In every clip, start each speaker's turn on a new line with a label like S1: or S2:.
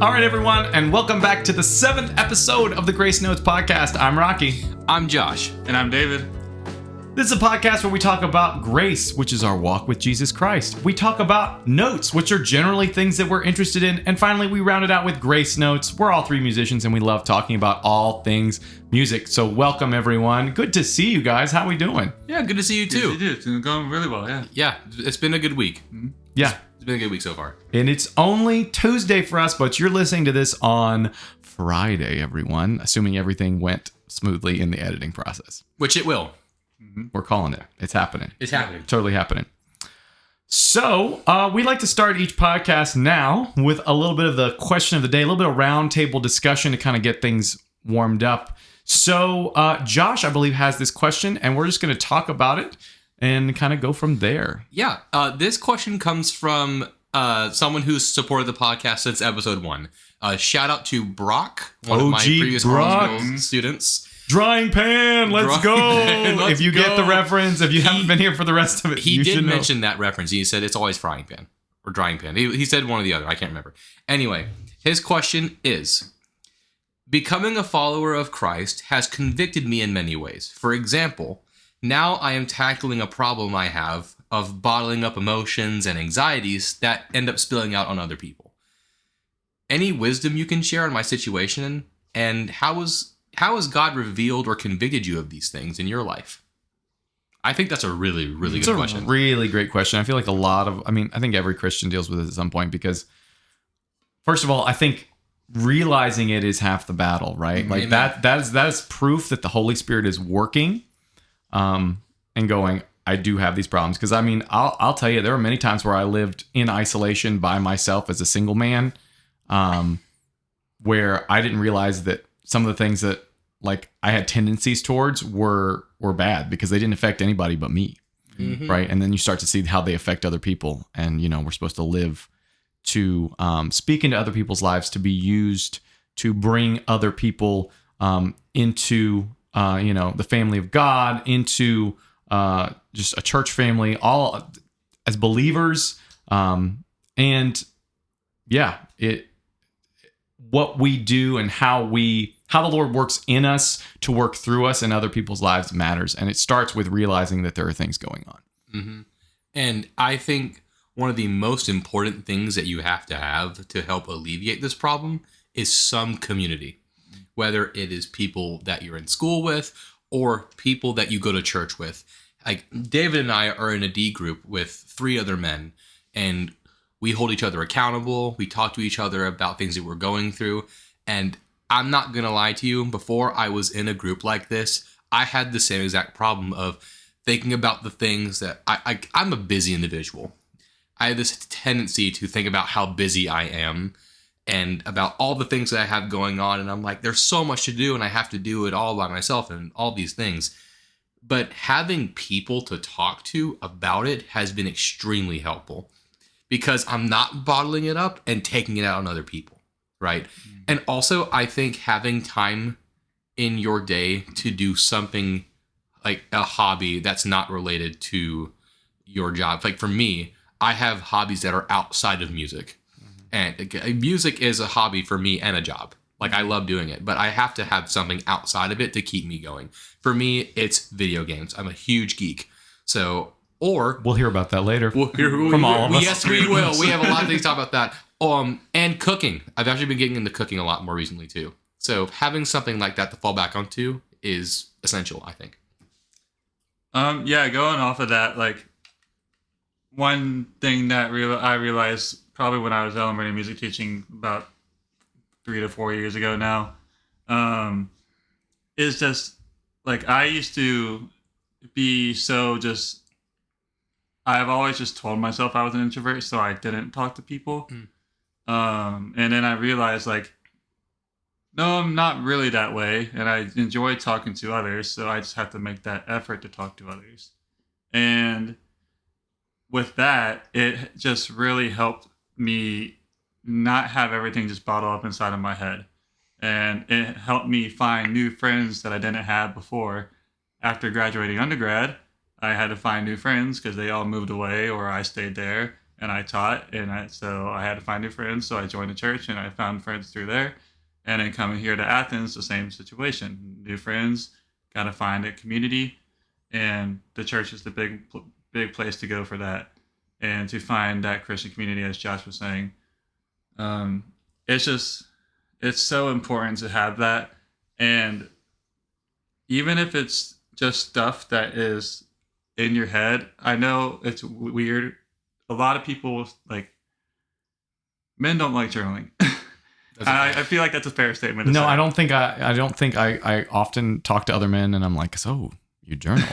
S1: All right, everyone, and welcome back to the 7th episode of the Grace Notes podcast. I'm Rocky.
S2: I'm Josh.
S3: And I'm David.
S1: This is a podcast where we talk about grace, which is our walk with Jesus Christ. We talk about notes, which are generally things that we're interested in. And finally, we round it out with grace notes. We're all three musicians, and we love talking about all things music. So welcome, everyone. Good to see you guys. How we doing?
S2: Yeah, good to see you, too.
S3: Yes, you do. It's going really well, yeah.
S2: Yeah, it's been a good week.
S1: Yeah.
S2: It's been a good week so far.
S1: And it's only Tuesday for us, but you're listening to this on Friday, everyone, assuming everything went smoothly in the editing process.
S2: Which it will.
S1: We're calling it. It's happening.
S2: It's happening.
S1: Totally happening. So we like to start each podcast now with a little bit of the question of the day, a little bit of roundtable discussion to kind of get things warmed up. So Josh, I believe, has this question, and we're just going to talk about it and kind of go from there.
S2: Yeah, this question comes from someone who's supported the podcast since episode 1. Shout out to Brock, one of my previous homeschool students.
S1: Drying pan, let's go. If you get the reference, if you haven't been here for the rest of it,
S2: he
S1: you
S2: did
S1: should
S2: mention that reference. He said it's always frying pan or drying pan. He said one or the other. I can't remember. Anyway, his question is, becoming a follower of Christ has convicted me in many ways. For example, now I am tackling a problem I have of bottling up emotions and anxieties that end up spilling out on other people. Any wisdom you can share on my situation, and how has God revealed or convicted you of these things in your life? I think that's a really, really good question.
S1: It's a really great question. I feel like I think every Christian deals with it at some point because, first of all, I think realizing it is half the battle, right? Like that is proof that the Holy Spirit is working and going, I do have these problems. Because, I mean, I'll tell you, there were many times where I lived in isolation by myself as a single man where I didn't realize that some of the things that like I had tendencies towards were bad because they didn't affect anybody but me. Mm-hmm. Right. And then you start to see how they affect other people. And, you know, we're supposed to live to speak into other people's lives, to be used to bring other people into, the family of God, into just a church family, all as believers. What we do and how the Lord works in us to work through us and other people's lives matters. And it starts with realizing that there are things going on.
S2: Mm-hmm. And I think one of the most important things that you have to help alleviate this problem is some community, whether it is people that you're in school with or people that you go to church with. Like David and I are in a D group with 3 other men, and we hold each other accountable. We talk to each other about things that we're going through. And I'm not going to lie to you. Before I was in a group like this, I had the same exact problem of thinking about the things that I'm a busy individual. I have this tendency to think about how busy I am and about all the things that I have going on. And I'm like, there's so much to do and I have to do it all by myself and all these things. But having people to talk to about it has been extremely helpful, because I'm not bottling it up and taking it out on other people, right? Mm-hmm. And also, I think having time in your day to do something like a hobby that's not related to your job. Like for me, I have hobbies that are outside of music. Mm-hmm. And music is a hobby for me and a job. Like I love doing it, but I have to have something outside of it to keep me going. For me, it's video games. I'm a huge geek. So... Or
S1: we'll hear about that later
S2: from all of us. Yes, we will. We have a lot of things to talk about that. And cooking. I've actually been getting into cooking a lot more recently too. So having something like that to fall back onto is essential, I think.
S3: Going off of that, like one thing that I realized probably when I was elementary music teaching about 3 to 4 years ago now, is just like I used to be so just. I've always just told myself I was an introvert, so I didn't talk to people. And then I realized, like, no, I'm not really that way, and I enjoy talking to others, so I just have to make that effort to talk to others. And with that, it just really helped me not have everything just bottled up inside of my head. And it helped me find new friends that I didn't have before. After graduating undergrad, I had to find new friends because they all moved away or I stayed there. and I taught, so I had to find new friends. So I joined the church, and I found friends through there. And then coming here to Athens, the same situation. New friends, got to find a community, and the church is the big place to go for that. And to find that Christian community, as Josh was saying, it's so important to have that. And even if it's just stuff that is in your head, I know it's weird. A lot of people, like, men don't like journaling. I feel like that's a fair statement.
S1: No, I don't think I often talk to other men and I'm like, so you journal.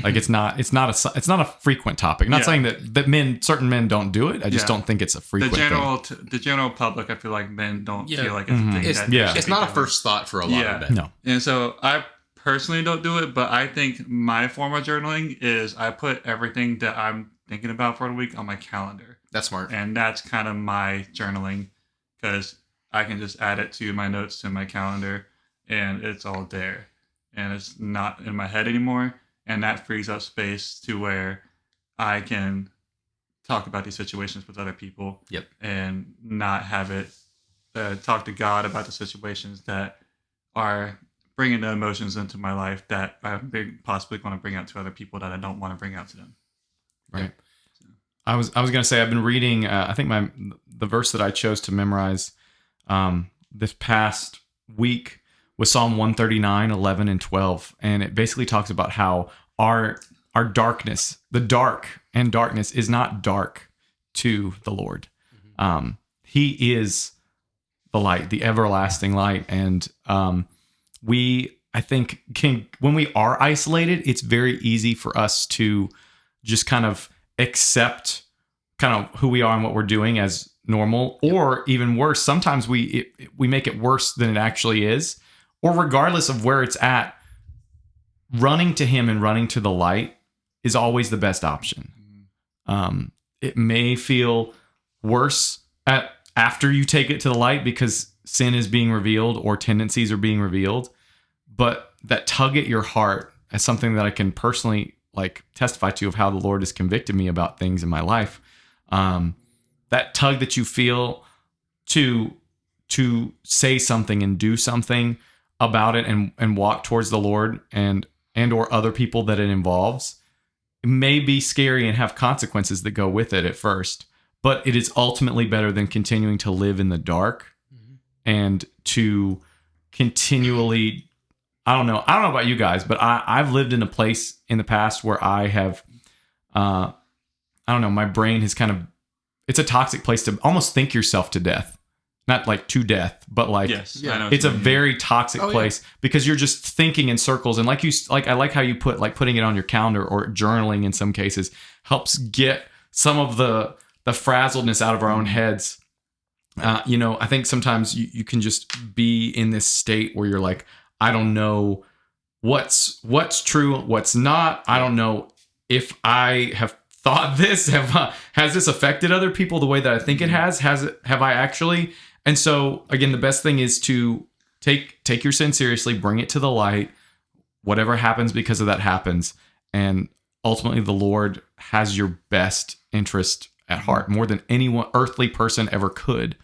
S1: Like it's not a frequent topic. Not saying that certain men don't do it. I just don't think it's a frequent thing.
S3: The general public, I feel like men don't feel like it's a thing.
S2: It's not a first thought for a lot of men.
S1: No.
S3: And so I personally don't do it, but I think my form of journaling is I put everything that I'm thinking about for the week on my calendar.
S2: That's smart.
S3: And that's kind of my journaling, because I can just add it to my notes to my calendar and it's all there. And it's not in my head anymore. And that frees up space to where I can talk about these situations with other people.
S2: Yep.
S3: And not have it talk to God about the situations that are bringing the emotions into my life that I possibly want to bring out to other people that I don't want to bring out to them.
S1: Right. So. I was going to say, I've been reading, I think the verse that I chose to memorize this past week was Psalm 139, 11 and 12. And it basically talks about how our darkness, the darkness is not dark to the Lord. Mm-hmm. He is the light, the everlasting light. And I think when we are isolated, it's very easy for us to just kind of accept kind of who we are and what we're doing as normal, or even worse. Sometimes we make it worse than it actually is, or regardless of where it's at, running to him and running to the light is always the best option. It may feel worse after you take it to the light because sin is being revealed or tendencies are being revealed, but that tug at your heart is something that I can personally testify to of how the Lord has convicted me about things in my life. That tug that you feel to say something and do something about it and walk towards the Lord and or other people that it involves, it may be scary and have consequences that go with it at first, but it is ultimately better than continuing to live in the dark and to continually, I don't know about you guys, but I've lived in a place in the past where I have, my brain has it's a toxic place to almost think yourself to death. Not like to death, but it's a very toxic place because you're just thinking in circles. And I like how you put putting it on your calendar or journaling in some cases helps get some of the frazzledness out of our own heads. I think sometimes you can just be in this state where you're like, I don't know what's true, what's not. I don't know if I have thought this. Has this affected other people the way that I think it has? Have I actually? And so, again, the best thing is to take your sin seriously, bring it to the light. Whatever happens because of that happens. And ultimately, the Lord has your best interest at heart, more than any earthly person ever could.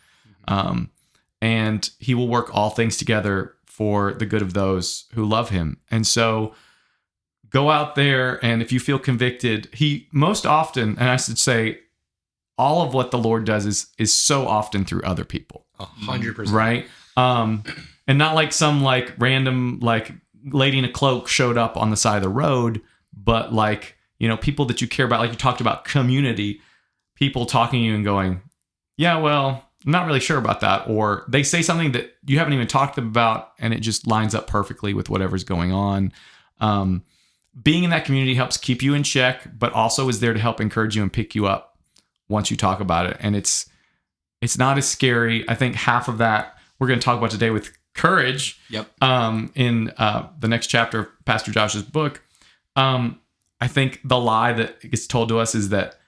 S1: And he will work all things together for the good of those who love him. And so go out there, and if you feel convicted, he most often, and I should say, all of what the Lord does is so often through other people.
S2: 100%.
S1: Right? And not like some random lady in a cloak showed up on the side of the road, but people that you care about, like you talked about community, people talking to you and going, yeah, well, I'm not really sure about that. Or they say something that you haven't even talked about and it just lines up perfectly with whatever's going on. Being in that community helps keep you in check, but also is there to help encourage you and pick you up once you talk about it. And it's not as scary. I think half of that we're going to talk about today with courage.
S2: Yep.
S1: In the next chapter of Pastor Josh's book. I think the lie that gets told to us is that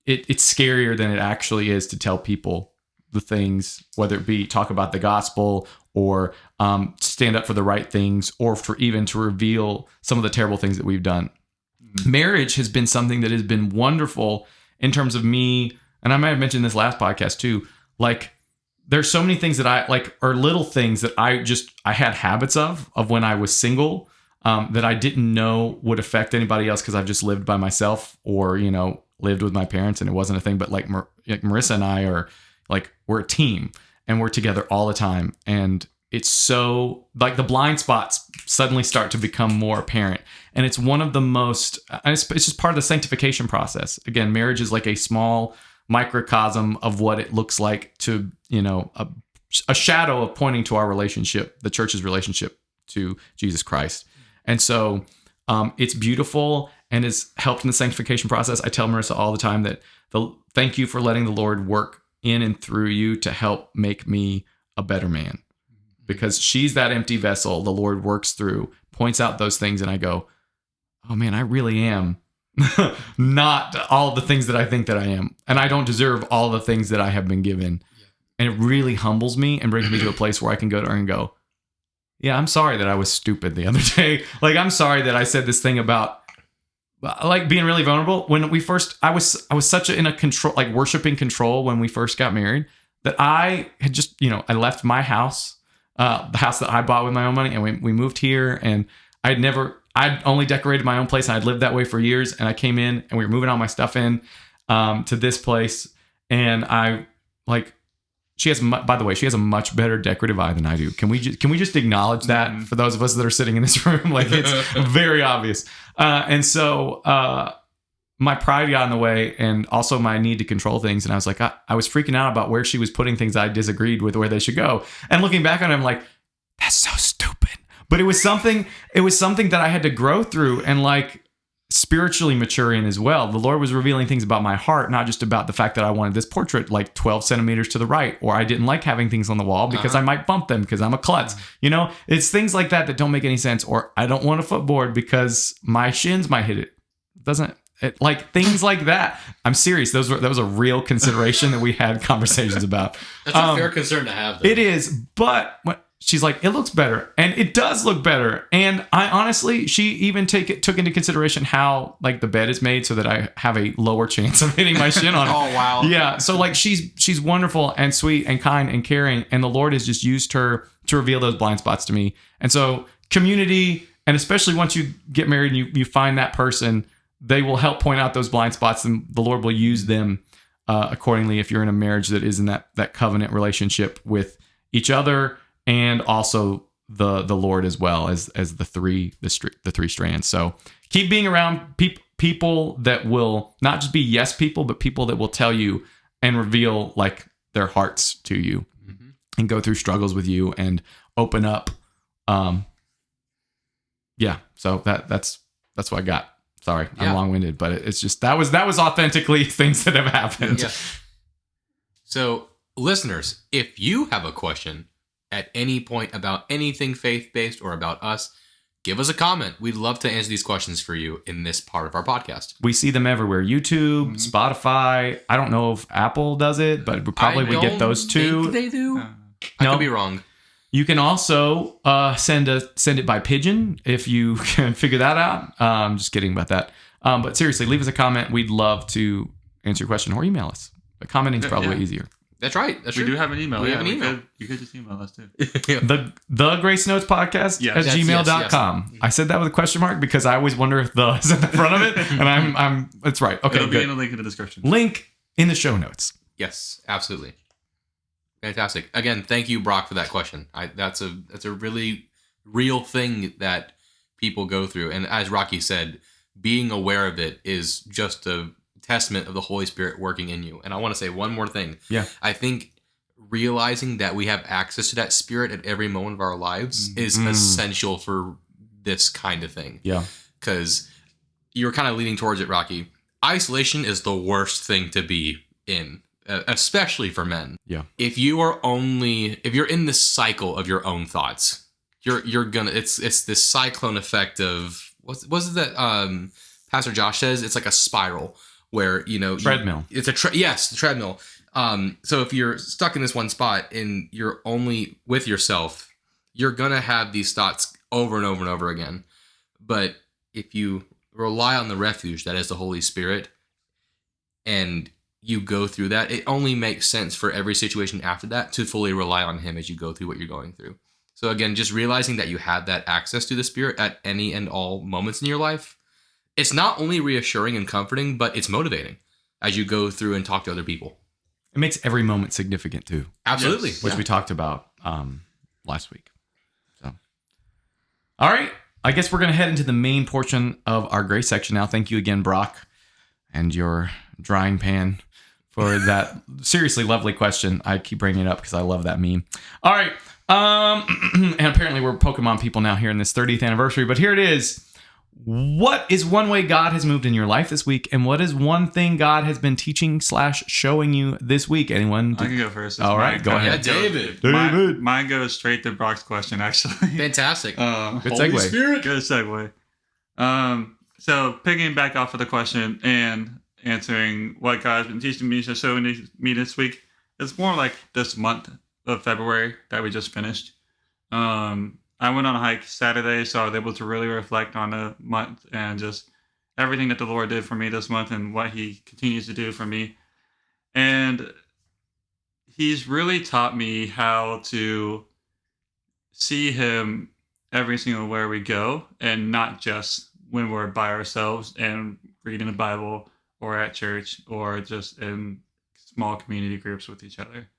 S1: it's scarier than it actually is to tell people the things, whether it be talk about the gospel or stand up for the right things, or for even to reveal some of the terrible things that we've done. Marriage has been something that has been wonderful in terms of me, and I might have mentioned this last podcast too, like there's so many things that I like, or little things that I had habits of when I was single, that I didn't know would affect anybody else because I've just lived by myself or, lived with my parents and it wasn't a thing. But like Marissa and I are like, we're a team and we're together all the time. And it's so like the blind spots suddenly start to become more apparent. And it's one of the most, it's just part of the sanctification process. Again, marriage is like a small microcosm of what it looks like to, a shadow of pointing to our relationship, the church's relationship to Jesus Christ. And so it's beautiful and it's helped in the sanctification process. I tell Marissa all the time that thank you for letting the Lord work in and through you to help make me a better man. Because she's that empty vessel the Lord works through, points out those things, and I go, oh man, I really am not all the things that I think that I am. And I don't deserve all the things that I have been given. Yeah. And it really humbles me and brings me to a place where I can go to her and go, yeah, I'm sorry that I was stupid the other day. Like, I'm sorry that I said this thing about like being really vulnerable. When we first, I was such in a control, like worshiping control when we first got married that I had just, I left my house, the house that I bought with my own money, and we moved here, and I'd only decorated my own place, and I'd lived that way for years. And I came in, and we were moving all my stuff in to this place, and she has a much better decorative eye than I do. Can we just acknowledge that for those of us that are sitting in this room? Like, it's very obvious. And so my pride got in the way, and also my need to control things. And I was like, I was freaking out about where she was putting things I disagreed with, where they should go. And looking back on it, I'm like, that's so stupid. But it was something that I had to grow through and like spiritually mature in as well. The Lord was revealing things about my heart, not just about the fact that I wanted this portrait like 12 centimeters to the right, or I didn't like having things on the wall because I might bump them because I'm a klutz. It's things like that don't make any sense. Or I don't want a footboard because my shins might hit it. Like things like that. I'm serious. That was a real consideration that we had conversations about.
S2: That's a fair concern to have, though.
S1: It is, but she's like, it looks better, and it does look better. And I honestly, she even took into consideration how like the bed is made so that I have a lower chance of hitting my shin on it.
S2: Oh wow!
S1: Yeah. So like she's wonderful and sweet and kind and caring, and the Lord has just used her to reveal those blind spots to me. And so community, and especially once you get married and you find that person, they will help point out those blind spots, and the Lord will use them accordingly if you're in a marriage that is in that covenant relationship with each other, and also the Lord as well as the three strands. So keep being around people that will not just be yes people, but people that will tell you and reveal like their hearts to you, and go through struggles with you and open up. So that's what I got. Sorry, I'm long-winded, but it's just that was authentically things that have happened.
S2: Yeah. So, listeners, if you have a question at any point about anything faith-based or about us, give us a comment. We'd love to answer these questions for you in this part of our podcast.
S1: We see them everywhere. YouTube, Spotify. I don't know if Apple does it, but we probably would get those too.
S2: Think they do? I could be wrong.
S1: You can also send it by pigeon if you can figure that out. I'm just kidding about that. But seriously, leave us a comment. We'd love to answer your question, or email us. But commenting is probably easier.
S2: That's right. That's true.
S3: We do have an email.
S2: We have an email.
S3: You could just email us too.
S1: The Grace Notes Podcast at gmail.com.
S2: Yes.
S1: I said that with a question mark because I always wonder if the is at the front of it. And it's right. Okay,
S3: It'll be in the link in the description.
S1: Link in the show notes.
S2: Yes, absolutely. Fantastic. Again, thank you, Brock, for that question. That's a really real thing that people go through. And as Rocky said, being aware of it is just a testament of the Holy Spirit working in you. And I want to say one more thing.
S1: Yeah.
S2: I think realizing that we have access to that Spirit at every moment of our lives is essential for this kind of thing.
S1: Yeah.
S2: Because you're kind of leaning towards it, Rocky. Isolation is the worst thing to be in. Especially for men.
S1: Yeah.
S2: If you're in this cycle of your own thoughts, you're gonna. It's this cyclone effect of what's it that Pastor Josh says? It's like a spiral where
S1: treadmill.
S2: It's a the treadmill. So if you're stuck in this one spot and you're only with yourself, you're gonna have these thoughts over and over and over again. But if you rely on the refuge that is the Holy Spirit, and you go through that, it only makes sense for every situation after that to fully rely on him as you go through what you're going through. So again, just realizing that you have that access to the Spirit at any and all moments in your life, it's not only reassuring and comforting, but it's motivating as you go through and talk to other people.
S1: It makes every moment significant too.
S2: Absolutely.
S1: Which we talked about last week. So, all right. I guess we're going to head into the main portion of our grace section now. Thank you again, Brock, and your drying pan for that seriously lovely question. I keep bringing it up because I love that meme. All right. And apparently we're Pokemon people now here in this 30th anniversary, but here it is. What is one way God has moved in your life this week? And what is one thing God has been teaching / showing you this week? Anyone?
S3: I can go first.
S1: All right, go ahead.
S2: Yeah, David.
S3: Mine goes straight to Brock's question, actually.
S2: Fantastic.
S1: Good
S2: Holy
S1: segue.
S2: Spirit.
S3: Good segue. So picking back off of the question and answering what God's been teaching me, so showing me this week, it's more like this month of February that we just finished. I went on a hike Saturday, so I was able to really reflect on the month and just everything that the Lord did for me this month and what He continues to do for me. And He's really taught me how to see Him every single where we go, and not just when we're by ourselves and reading the Bible or at church or just in small community groups with each other.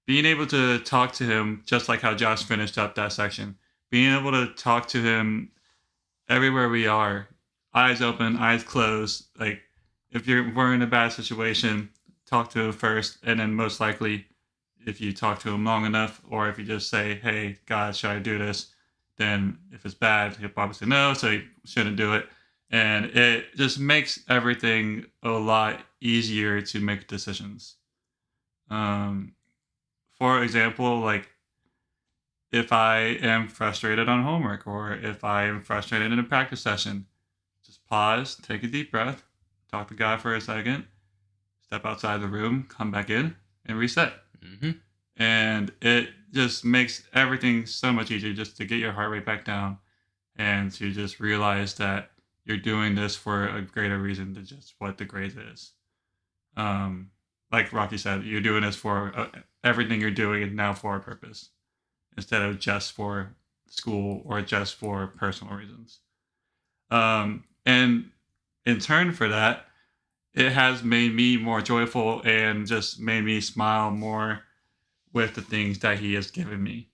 S3: Being able to talk to Him, just like how Josh finished up that section, being able to talk to Him everywhere we are, eyes open, eyes closed. Like if we're in a bad situation, talk to Him first, and then most likely, if you talk to Him long enough, or if you just say, "Hey, God, should I do this?" Then if it's bad, He'll probably say no, so you shouldn't do it. And it just makes everything a lot easier to make decisions. For example, like if I am frustrated on homework or if I am frustrated in a practice session, just pause, take a deep breath, talk to God for a second, step outside the room, come back in, and reset.
S2: Mm-hmm.
S3: And it just makes everything so much easier just to get your heart rate back down and to just realize that you're doing this for a greater reason than just what the grade is. Like Rocky said, you're doing this for everything you're doing is now for a purpose instead of just for school or just for personal reasons. And in turn for that, it has made me more joyful and just made me smile more with the things that He has given me.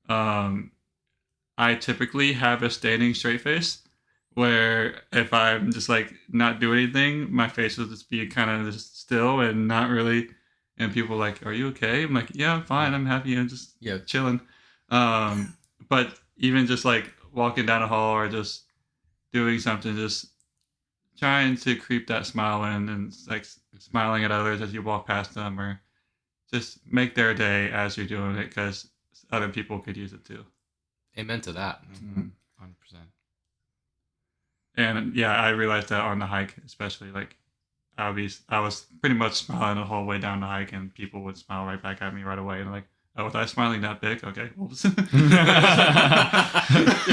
S3: I typically have a standing straight face where if I'm just like not doing anything, my face will just be kind of just still and not really. And people are like, "Are you okay?" I'm like, "Yeah, I'm fine. I'm happy. I'm just chilling." But even just like walking down a hall or just doing something, just trying to creep that smile in and like smiling at others as you walk past them, or just make their day as you're doing it, because other people could use it too.
S2: Amen to that.
S1: 100%.
S3: And yeah, I realized that on the hike, especially like I was pretty much smiling the whole way down the hike, and people would smile right back at me right away, and like, "Oh, was I smiling that big? Okay."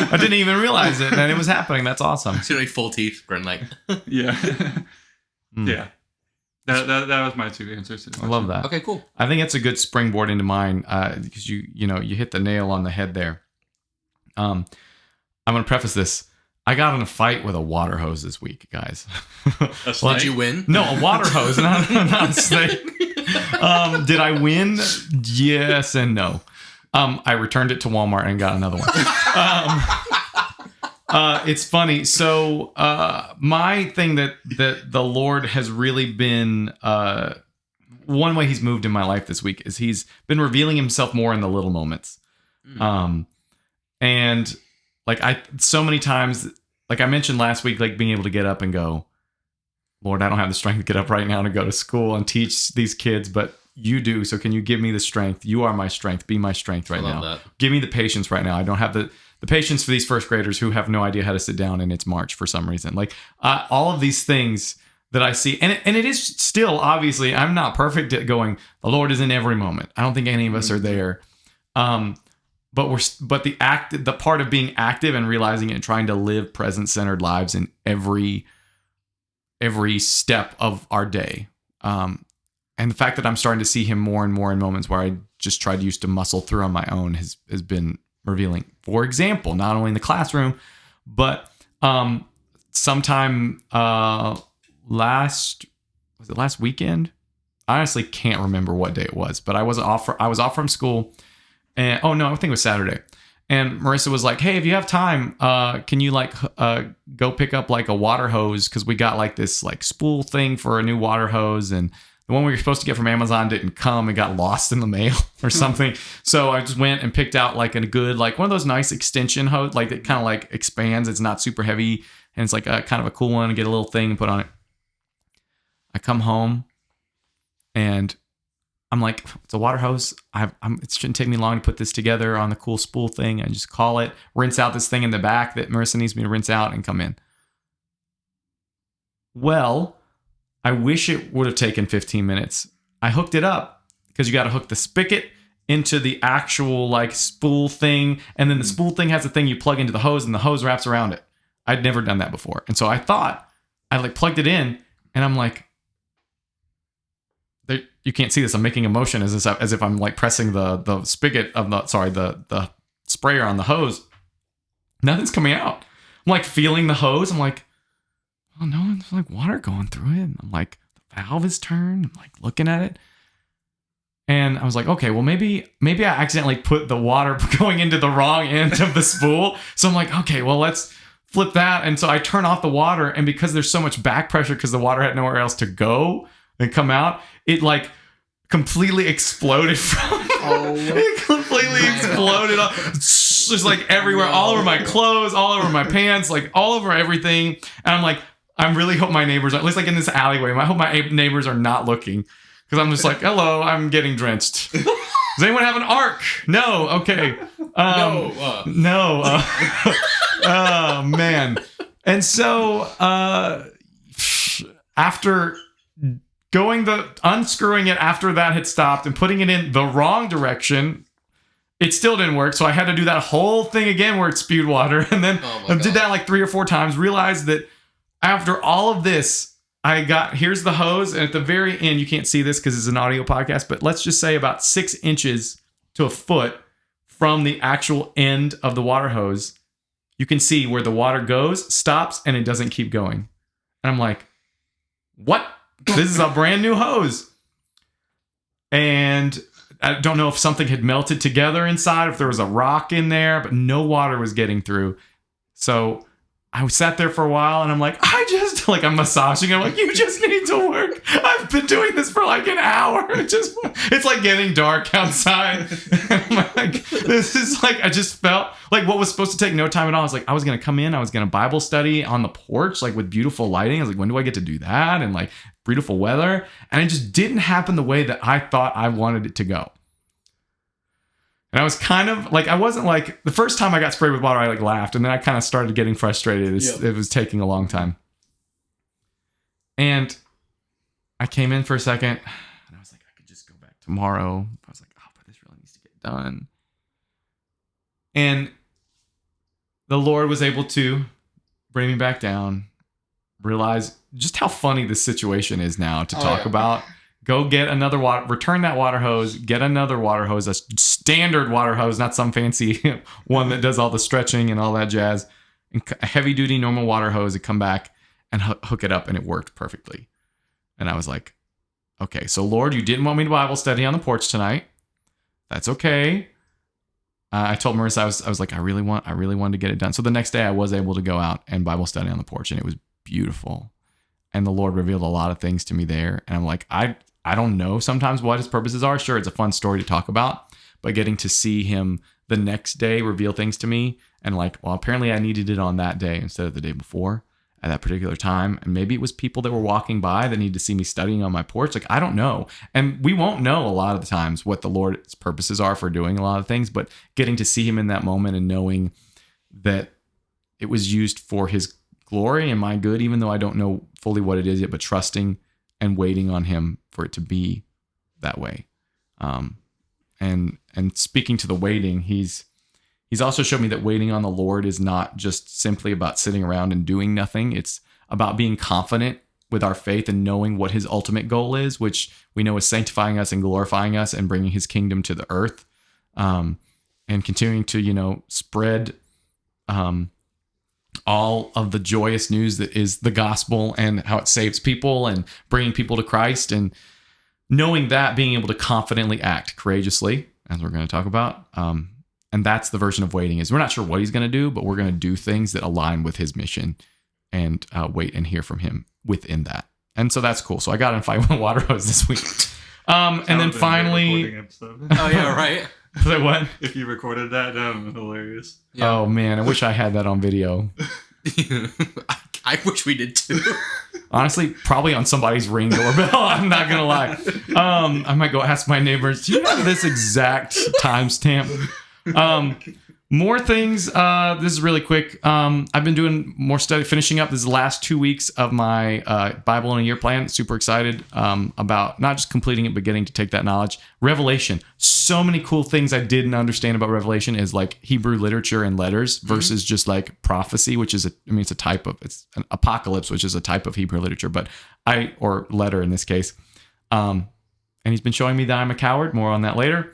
S1: I didn't even realize it, and it was happening. That's awesome.
S2: It's like full teeth, grin like.
S3: Yeah. Yeah. That was my two answers.
S1: I love that.
S2: Okay, cool.
S1: I think it's a good springboard into mine because you hit the nail on the head there. I'm going to preface this. I got in a fight with a water hose this week, guys.
S2: Did you win?
S1: No, a water hose, not a snake. Did I win? Yes and no. I returned it to Walmart and got another one. It's funny. So my thing that the Lord has really been one way He's moved in my life this week is He's been revealing Himself more in the little moments. And like so many times, like I mentioned last week, like being able to get up and go, "Lord, I don't have the strength to get up right now to go to school and teach these kids, but You do. So can You give me the strength? You are my strength. Be my strength right now.
S2: That.
S1: Give me the patience right now. I don't have the patience for these first graders who have no idea how to sit down and it's March for some reason." Like all of these things that I see, and it is still, obviously, I'm not perfect at going, the Lord is in every moment. I don't think any of us are there. But the part of being active and realizing it and trying to live present-centered lives in every every step of our day. And the fact that I'm starting to see him more and more in moments where I just tried to used to muscle through on my own has been revealing. For example, not only in the classroom, but sometime last weekend? I honestly can't remember what day it was, but I was off from school, and I think it was Saturday. And Marissa was like, "Hey, if you have time, can you like go pick up like a water hose? Because we got like this like spool thing for a new water hose, and the one we were supposed to get from Amazon didn't come and got lost in the mail or something." So I just went and picked out like a good, like one of those nice extension hose, like that kind of like expands. It's not super heavy, and it's like a kind of a cool one to get a little thing and put on it. I come home and I'm like, it's a water hose. It shouldn't take me long to put this together on the cool spool thing. I just call it, rinse out this thing in the back that Marissa needs me to rinse out, and come in. Well, I wish it would have taken 15 minutes. I hooked it up because you got to hook the spigot into the actual like spool thing. And then the spool thing has a thing you plug into the hose, and the hose wraps around it. I'd never done that before. And so I thought I like plugged it in, and I'm like, you can't see this. I'm making a motion as if I'm like pressing the spigot of the sprayer on the hose. Nothing's coming out. I'm like feeling the hose. I'm like, oh no, there's like water going through it. And I'm like, the valve is turned. I'm like looking at it. And I was like, okay, well maybe I accidentally put the water going into the wrong end of the spool. So I'm like, okay, well let's flip that. And so I turn off the water, and because there's so much back pressure because the water had nowhere else to go and come out, it like completely exploded it completely exploded just like everywhere, all over my clothes, all over my pants, like all over everything. And I'm like, I really hope my neighbors, at least like in this alleyway, I hope my neighbors are not looking, because I'm just like, hello, I'm getting drenched. Does anyone have an ark? No. Okay. No. Oh man. And so after unscrewing it after that had stopped and putting it in the wrong direction, it still didn't work. So I had to do that whole thing again where it spewed water. And then I did that like 3 or 4 times, realized that after all of this, here's the hose. And at the very end, you can't see this because it's an audio podcast, but let's just say about 6 inches to a foot from the actual end of the water hose, you can see where the water goes, stops, and it doesn't keep going. And I'm like, what? This is a brand new hose. And I don't know if something had melted together inside, if there was a rock in there, but no water was getting through. So I sat there for a while, and I'm like, I'm massaging. I'm like, you just need to work. I've been doing this for like an hour. It's like getting dark outside. I'm like, this is like, I just felt like what was supposed to take no time at all. I was like, I was going to come in, I was going to Bible study on the porch, like with beautiful lighting. I was like, when do I get to do that? And like beautiful weather. And it just didn't happen the way that I thought I wanted it to go. And I was kind of like, I wasn't like, the first time I got sprayed with water, I like laughed. And then I kind of started getting frustrated. It was taking a long time. And I came in for a second, and I was like, I could just go back tomorrow. I was like, oh, but this really needs to get done. And the Lord was able to bring me back down, realize just how funny this situation is now to talk about. Go get another return that water hose, get another water hose, a standard water hose, not some fancy one that does all the stretching and all that jazz. A heavy duty normal water hose, and come back and hook it up, and it worked perfectly. And I was like, okay, so Lord, you didn't want me to Bible study on the porch tonight. That's okay. I told Marissa, I was like, I really wanted to get it done. So the next day I was able to go out and Bible study on the porch, and it was beautiful. And the Lord revealed a lot of things to me there. And I'm like, I don't know sometimes what his purposes are. Sure, it's a fun story to talk about, but getting to see him the next day reveal things to me, and like, well, apparently I needed it on that day instead of the day before at that particular time. And maybe it was people that were walking by that needed to see me studying on my porch. Like, I don't know. And we won't know a lot of the times what the Lord's purposes are for doing a lot of things, but getting to see him in that moment and knowing that it was used for his glory and my good, even though I don't know fully what it is yet, but trusting and waiting on him for it to be that way. And speaking to the waiting, he's also showed me that waiting on the Lord is not just simply about sitting around and doing nothing. It's about being confident with our faith and knowing what his ultimate goal is, which we know is sanctifying us and glorifying us and bringing his kingdom to the earth, and continuing to, spread all of the joyous news that is the gospel and how it saves people and bringing people to Christ, and knowing that, being able to confidently act courageously, as we're going to talk about. And that's the version of waiting. Is we're not sure what he's going to do, but we're going to do things that align with his mission and wait and hear from him within that. And so that's cool. So I got in a fight with a water hose this week. And then finally,
S2: Oh yeah, right.
S1: like what?
S3: If you recorded that would be hilarious.
S2: Yeah.
S1: Oh man, I wish I had that on video.
S2: I wish we did too.
S1: Honestly, probably on somebody's Ring doorbell. I'm not gonna lie. I might go ask my neighbors. Do you have this exact timestamp? More things. This is really quick. I've been doing more study, finishing up. This is the last 2 weeks of my Bible in a Year plan. Super excited about not just completing it, but getting to take that knowledge. Revelation. So many cool things I didn't understand about Revelation is like Hebrew literature and letters versus just like prophecy, which is it's an apocalypse, which is a type of Hebrew literature, or letter in this case. And he's been showing me that I'm a coward. More on that later.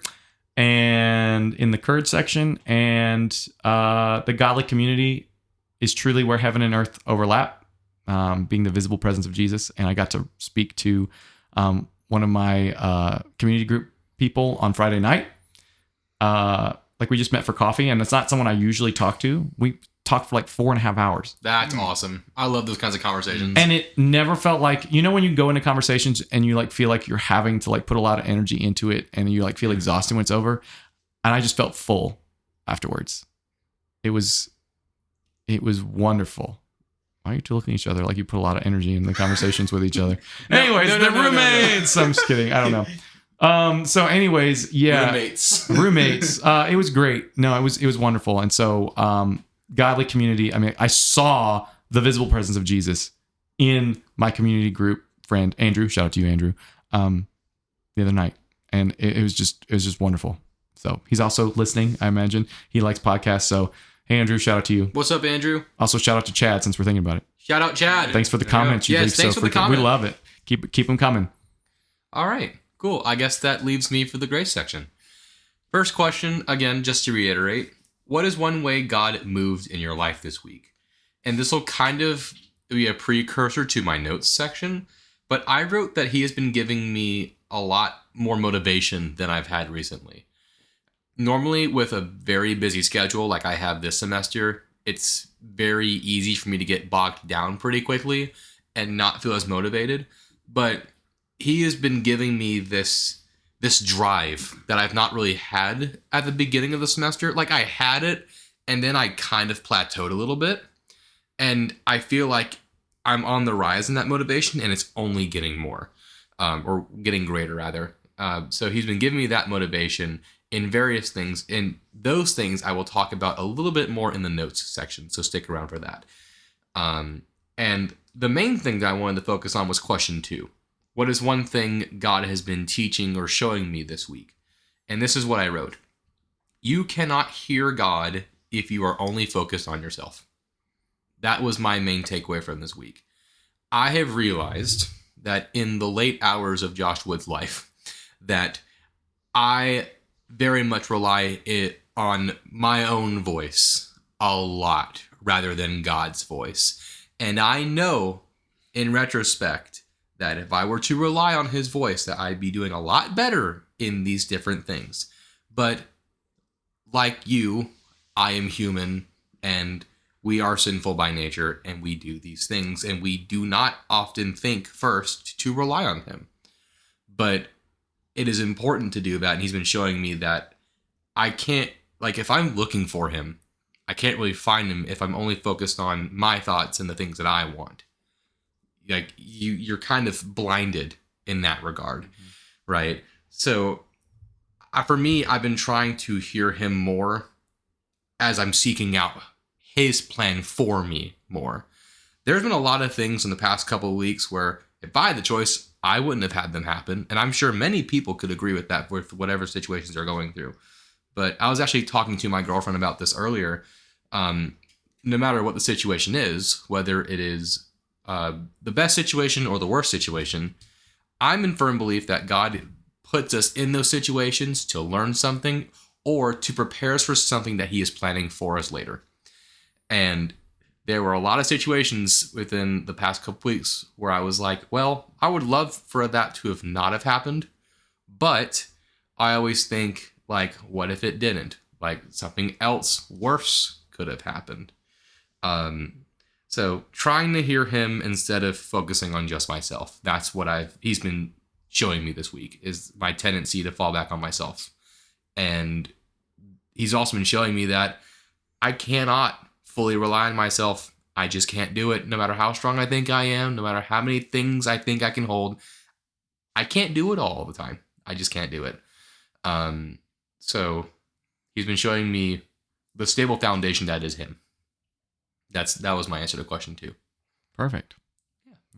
S1: And in the Kurd section, and the godly community is truly where heaven and earth overlap, being the visible presence of Jesus. And I got to speak to one of my community group people on Friday night. Like we just met for coffee, and it's not someone I usually talk to. We talked for like 4.5 hours.
S2: That's awesome. I love those kinds of conversations.
S1: And it never felt like, when you go into conversations and you like feel like you're having to like put a lot of energy into it and you like feel exhausted when it's over. And I just felt full afterwards. It was wonderful. Why are you two looking at each other like you put a lot of energy in the conversations with each other? Anyways, they're roommates. No. I'm just kidding. I don't know. So anyways, yeah. Roommates. It was great. No, it was wonderful. And so, godly community. I mean, I saw the visible presence of Jesus in my community group friend, Andrew. Shout out to you, Andrew. The other night. And it was just wonderful. So he's also listening, I imagine. He likes podcasts. So, hey, Andrew, shout out to you.
S2: What's up, Andrew?
S1: Also, shout out to Chad, since we're thinking about it.
S2: Shout out, Chad.
S1: Thanks for the comments.
S2: Yes, thanks for the comment.
S1: We love it. Keep them coming.
S2: All right, cool. I guess that leaves me for the grace section. First question, again, just to reiterate, what is one way God moved in your life this week? And this will kind of be a precursor to my notes section, but I wrote that he has been giving me a lot more motivation than I've had recently. Normally, with a very busy schedule like I have this semester, it's very easy for me to get bogged down pretty quickly and not feel as motivated. But he has been giving me this drive that I've not really had at the beginning of the semester. Like I had it, and then I kind of plateaued a little bit. And I feel like I'm on the rise in that motivation, and it's only getting more, or getting greater rather. So he's been giving me that motivation in various things. And those things I will talk about a little bit more in the notes section. So stick around for that. And the main thing that I wanted to focus on was question 2. What is one thing God has been teaching or showing me this week? And this is what I wrote. You cannot hear God if you are only focused on yourself. That was my main takeaway from this week. I have realized that in the late hours of Josh Wood's life, that I very much rely on my own voice a lot rather than God's voice. And I know in retrospect that if I were to rely on his voice, that I'd be doing a lot better in these different things. But like you, I am human, and we are sinful by nature, and we do these things, and we do not often think first to rely on him. But it is important to do that, and he's been showing me that I can't, like if I'm looking for him, I can't really find him if I'm only focused on my thoughts and the things that I want. Like you're kind of blinded in that regard, right? So for me, I've been trying to hear him more as I'm seeking out his plan for me more. There's been a lot of things in the past couple of weeks where if I had the choice, I wouldn't have had them happen. And I'm sure many people could agree with that with whatever situations they're going through. But I was actually talking to my girlfriend about this earlier. No matter what the situation is, whether it is the best situation or the worst situation, I'm in firm belief that God puts us in those situations to learn something or to prepare us for something that he is planning for us later. And there were a lot of situations within the past couple weeks where I was like, well, I would love for that to have not have happened. But I always think, like, what if it didn't? Like, something else worse could have happened. So trying to hear him instead of focusing on just myself. That's what he's been showing me this week, is my tendency to fall back on myself. And he's also been showing me that I cannot fully rely on myself. I just can't do it. No matter how strong I think I am, no matter how many things I think I can hold, I can't do it all the time. I just can't do it. So he's been showing me the stable foundation that is him. That was my answer to question 2.
S1: Perfect.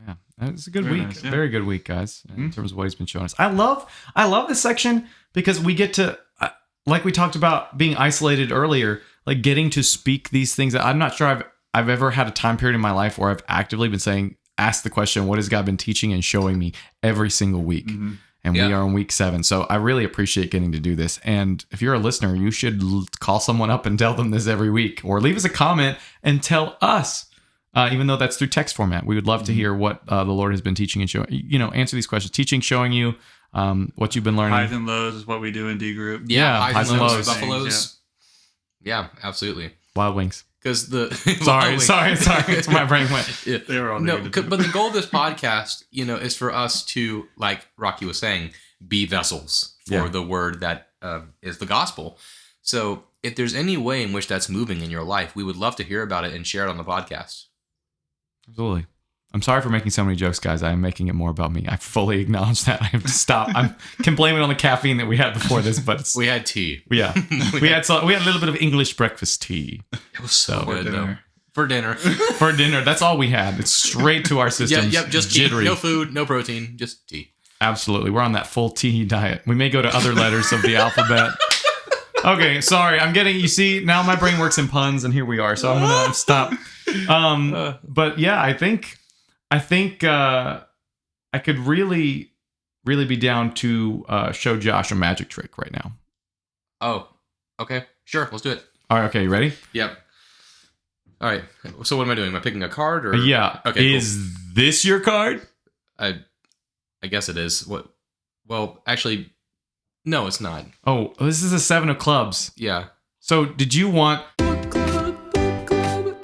S1: Yeah. It's a good
S3: Very
S1: week.
S3: nice, yeah.
S1: Very good week, guys, in terms of what he's been showing us. I love this section because we get to, like we talked about being isolated earlier, like getting to speak these things. I'm not sure I've ever had a time period in my life where I've actively been ask the question, what has God been teaching and showing me every single week?
S3: Mm-hmm.
S1: And we are in week 7. So I really appreciate getting to do this. And if you're a listener, you should call someone up and tell them this every week, or leave us a comment and tell us, even though that's through text format. We would love to hear what the Lord has been teaching and showing, answer these questions, teaching, showing you what you've been learning.
S3: Highs and lows is what we do in D group.
S2: Yeah,
S1: highs and lows.
S2: Buffaloes. Yeah, absolutely.
S1: Wild Wings.
S2: Because the
S1: sorry, that's where my brain went.
S2: Yeah.
S3: They were all
S2: No,
S3: negative.
S2: but the goal of this podcast, is for us to, like Rocky was saying, be vessels for the word that is the gospel. So if there's any way in which that's moving in your life, we would love to hear about it and share it on the podcast.
S1: Absolutely. I'm sorry for making so many jokes, guys. I am making it more about me. I fully acknowledge that. I have to stop. I can blame it on the caffeine that we had before this, but
S2: We had tea.
S1: yeah, we had a little bit of English breakfast tea
S2: It was so good, though.
S3: dinner.
S2: For dinner.
S1: for dinner. That's all we had. It's straight to our systems.
S2: Just
S1: jittery.
S2: tea. No food, no protein, just tea.
S1: Absolutely. We're on that full tea diet. We may go to other letters of the alphabet. Okay, sorry. You see, now my brain works in puns, and here we are. So I'm going to stop. But yeah, I think I could really, really be down to show Josh a magic trick right now.
S2: Oh, okay. Sure, let's do it.
S1: All right, okay, you ready?
S2: Yep. All right. So what am I doing? Am I picking a card or?
S1: Yeah.
S2: Okay.
S1: Is this your card?
S2: I guess it is. What? Well, actually, no, it's not.
S1: Oh, this is a 7 of clubs.
S2: Yeah.
S1: So did you want?
S2: Book club,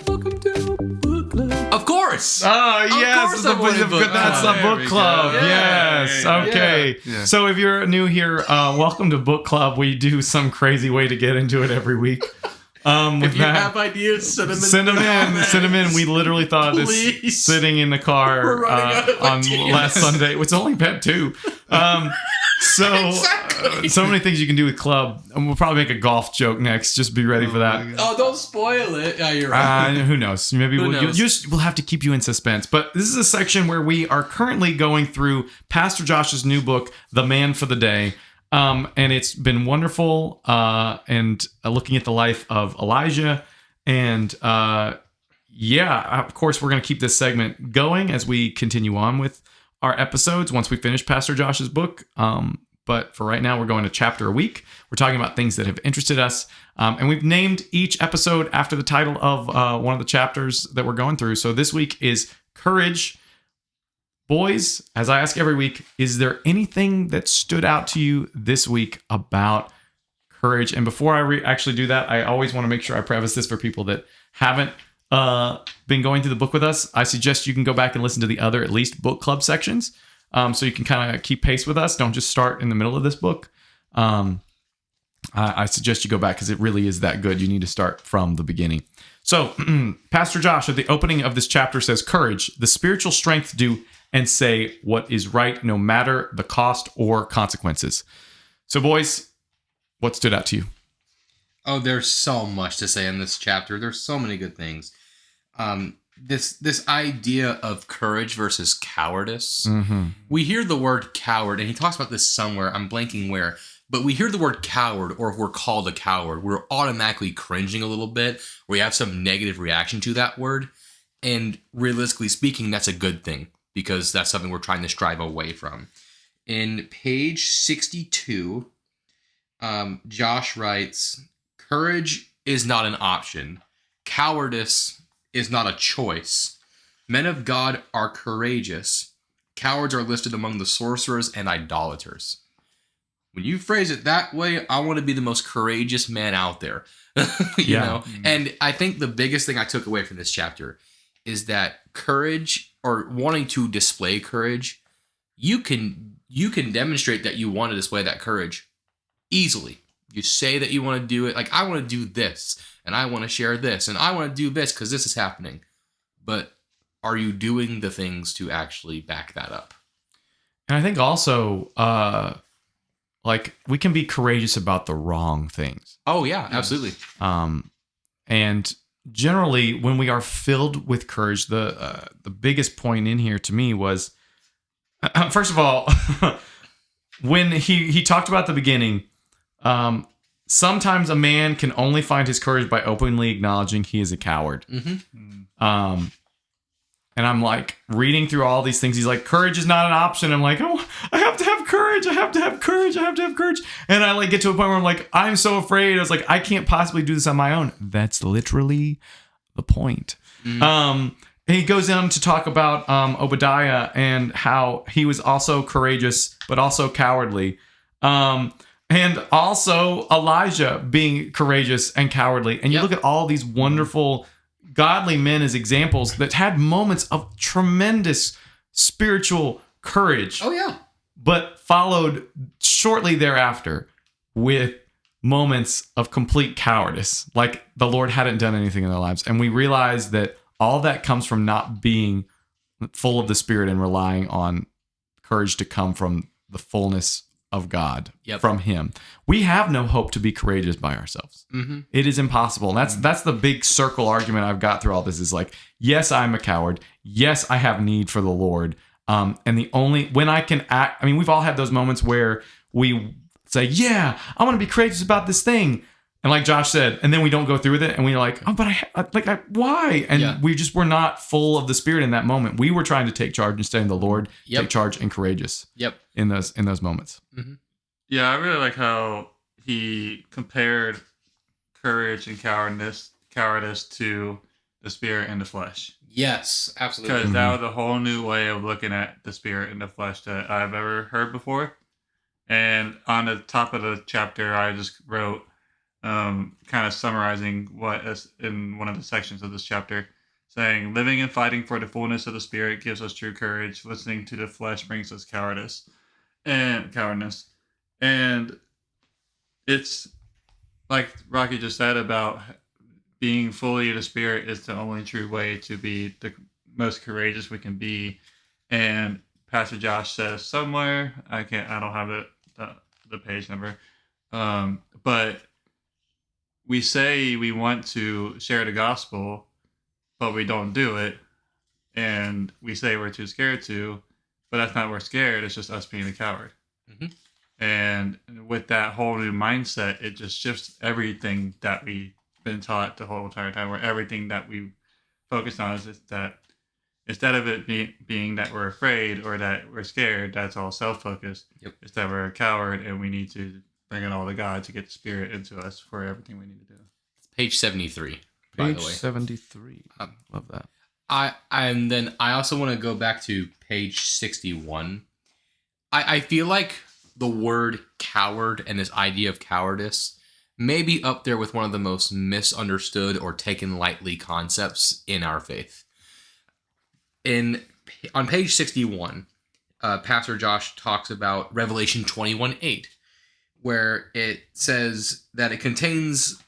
S2: welcome to book club. Of course.
S1: Oh yes,
S2: course I wanted book
S1: that's
S2: club.
S1: the
S3: There
S1: book
S3: we
S1: club.
S3: go.
S1: Yes.
S3: Yeah.
S1: Okay.
S3: Yeah.
S1: So if you're new here, welcome to book club. We do some crazy way to get into it every week.
S2: If you have ideas, send them in.
S1: Send them in. We literally thought of this
S2: Please.
S1: sitting in the car
S2: We're running out of
S1: on
S2: ideas.
S1: last Sunday. It's only bet 2. So
S2: Exactly.
S1: so many things you can do with club, and we'll probably make a golf joke next. Just be ready for that.
S2: Oh, don't spoil it. Yeah, you're right.
S1: Who knows? Maybe
S2: Who
S1: we'll
S2: knows?
S1: we'll have to keep you in suspense. But this is a section where we are currently going through Pastor Josh's new book, The Man for the Day. And it's been wonderful and looking at the life of Elijah. And of course, we're going to keep this segment going as we continue on with our episodes once we finish Pastor Josh's book. But for right now, we're going a chapter a week. We're talking about things that have interested us. And we've named each episode after the title of one of the chapters that we're going through. So this week is Courage. Boys, as I ask every week, is there anything that stood out to you this week about courage? And before I actually do that, I always want to make sure I preface this for people that haven't been going through the book with us. I suggest you can go back and listen to the other, at least, book club sections, so you can kind of keep pace with us. Don't just start in the middle of this book. I suggest you go back because it really is that good. You need to start from the beginning. So, Pastor Josh, at the opening of this chapter says, courage, the spiritual strength to do and say what is right, no matter the cost or consequences. So, boys, what stood out to you?
S2: Oh, there's so much to say in this chapter. There's so many good things. This idea of courage versus cowardice.
S1: Mm-hmm. We
S2: hear the word coward, and he talks about this somewhere. I'm blanking where. But we hear the word coward, or if we're called a coward, we're automatically cringing a little bit. We have some negative reaction to that word. And realistically speaking, that's a good thing because that's something we're trying to strive away from. In page 62, Josh writes, courage is not an option. Cowardice is not a choice. Men of God are courageous. Cowards are listed among the sorcerers and idolaters. When you phrase it that way, I want to be the most courageous man out there. you know? And I think the biggest thing I took away from this chapter is that courage, or wanting to display courage, you can demonstrate that you want to display that courage easily. You say that you want to do it. Like, I want to do this, and I want to share this, and I want to do this because this is happening. But are you doing the things to actually back that up?
S1: And I think also, like, we can be courageous about the wrong things.
S2: Oh, yeah, absolutely.
S1: And generally, when we are filled with courage, the biggest point in here to me was, first of all, when he talked about the beginning, sometimes a man can only find his courage by openly acknowledging he is a coward. Mm-hmm. And I'm like reading through all these things. He's like, courage is not an option. I'm like, oh, I have to have courage. I have to have courage. I have to have courage. And I like get to a point where I'm like, I'm so afraid. I was like, I can't possibly do this on my own. That's literally the point. Mm. He goes on to talk about Obadiah and how he was also courageous, but also cowardly. And also Elijah being courageous and cowardly. And you look at all these wonderful godly men as examples that had moments of tremendous spiritual courage.
S2: Oh, yeah.
S1: But followed shortly thereafter with moments of complete cowardice. Like the Lord hadn't done anything in their lives. And we realize that all that comes from not being full of the Spirit and relying on courage to come from the fullness of God, from Him. We have no hope to be courageous by ourselves. Mm-hmm. It is impossible. And that's the big circle argument I've got through all this is like, yes, I'm a coward. Yes, I have need for the Lord. And when I can act, I mean, we've all had those moments where we say, yeah, I want to be courageous about this thing. And like Josh said, and then we don't go through with it, and we're like, oh, but why? And we just were not full of the Spirit in that moment. We were trying to take charge instead of the Lord, take charge and courageous. In those moments.
S2: Mm-hmm.
S3: Yeah, I really like how he compared courage and cowardice to the Spirit and the flesh.
S2: Yes, absolutely.
S3: Because that was a whole new way of looking at the Spirit and the flesh that I've ever heard before. And on the top of the chapter, I just wrote, kind of summarizing what is in one of the sections of this chapter, saying, living and fighting for the fullness of the Spirit gives us true courage. Listening to the flesh brings us cowardness. And it's like Rocky just said about being fully in the Spirit is the only true way to be the most courageous we can be. And Pastor Josh says somewhere, I don't have the page number, but we say we want to share the gospel, but we don't do it. And we say we're too scared to, but that's not we're scared. It's just us being a coward. Mm-hmm. And with that whole new mindset, it just shifts everything that we've been taught the whole entire time, where everything that we focus on is that instead of it being that we're afraid or that we're scared, that's all self-focused. It's that we're a coward and we need to bring it all to God to get the Spirit into us for everything we need to do.
S2: Page 73, by the way.
S1: Page 73. Love that.
S2: And then I also want to go back to page 61. I feel like the word coward and this idea of cowardice may be up there with one of the most misunderstood or taken lightly concepts in our faith. On page 61, Pastor Josh talks about Revelation 21:8, where it says that it contains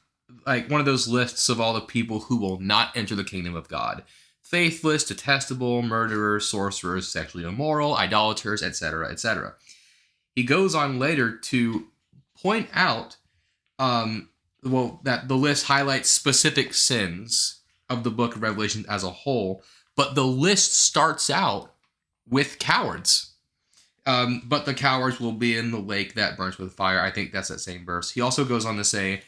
S2: like one of those lists of all the people who will not enter the kingdom of God. Faithless, detestable, murderers, sorcerers, sexually immoral, idolaters, etc., etc. He goes on later to point out that the list highlights specific sins of the book of Revelation as a whole, but the list starts out with cowards. But the cowards will be in the lake that burns with fire. I think that's that same verse. He also goes on to say,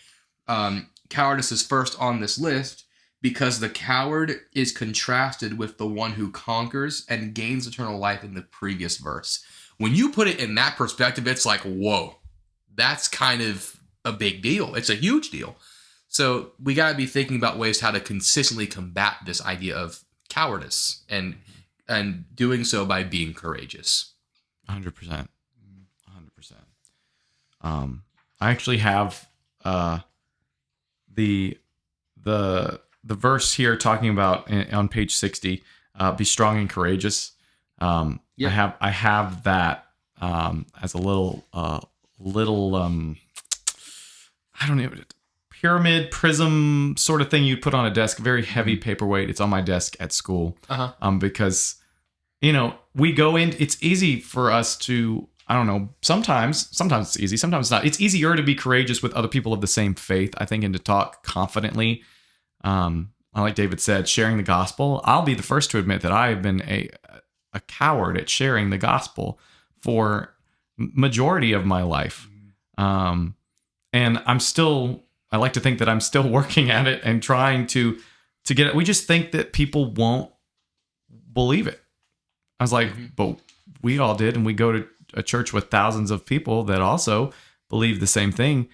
S2: cowardice is first on this list because the coward is contrasted with the one who conquers and gains eternal life in the previous verse. When you put it in that perspective, it's like, whoa, that's kind of a big deal. It's a huge deal. So we got to be thinking about ways how to consistently combat this idea of cowardice and doing so by being courageous.
S1: 100%. 100%. I actually have the verse here talking about on page 60, be strong and courageous.
S2: Yeah.
S1: I have that as a little I don't know, pyramid prism sort of thing you'd put on a desk, very heavy paperweight. It's on my desk at school. Because we go in, it's easy for us to, I don't know, sometimes it's easy, sometimes it's not. It's easier to be courageous with other people of the same faith, I think, and to talk confidently. Like David said, sharing the gospel. I'll be the first to admit that I have been a coward at sharing the gospel for majority of my life. And I like to think that I'm still working at it and trying to get it. We just think that people won't believe it. I was like, but we all did. And we go to a church with thousands of people that also believe the same thing.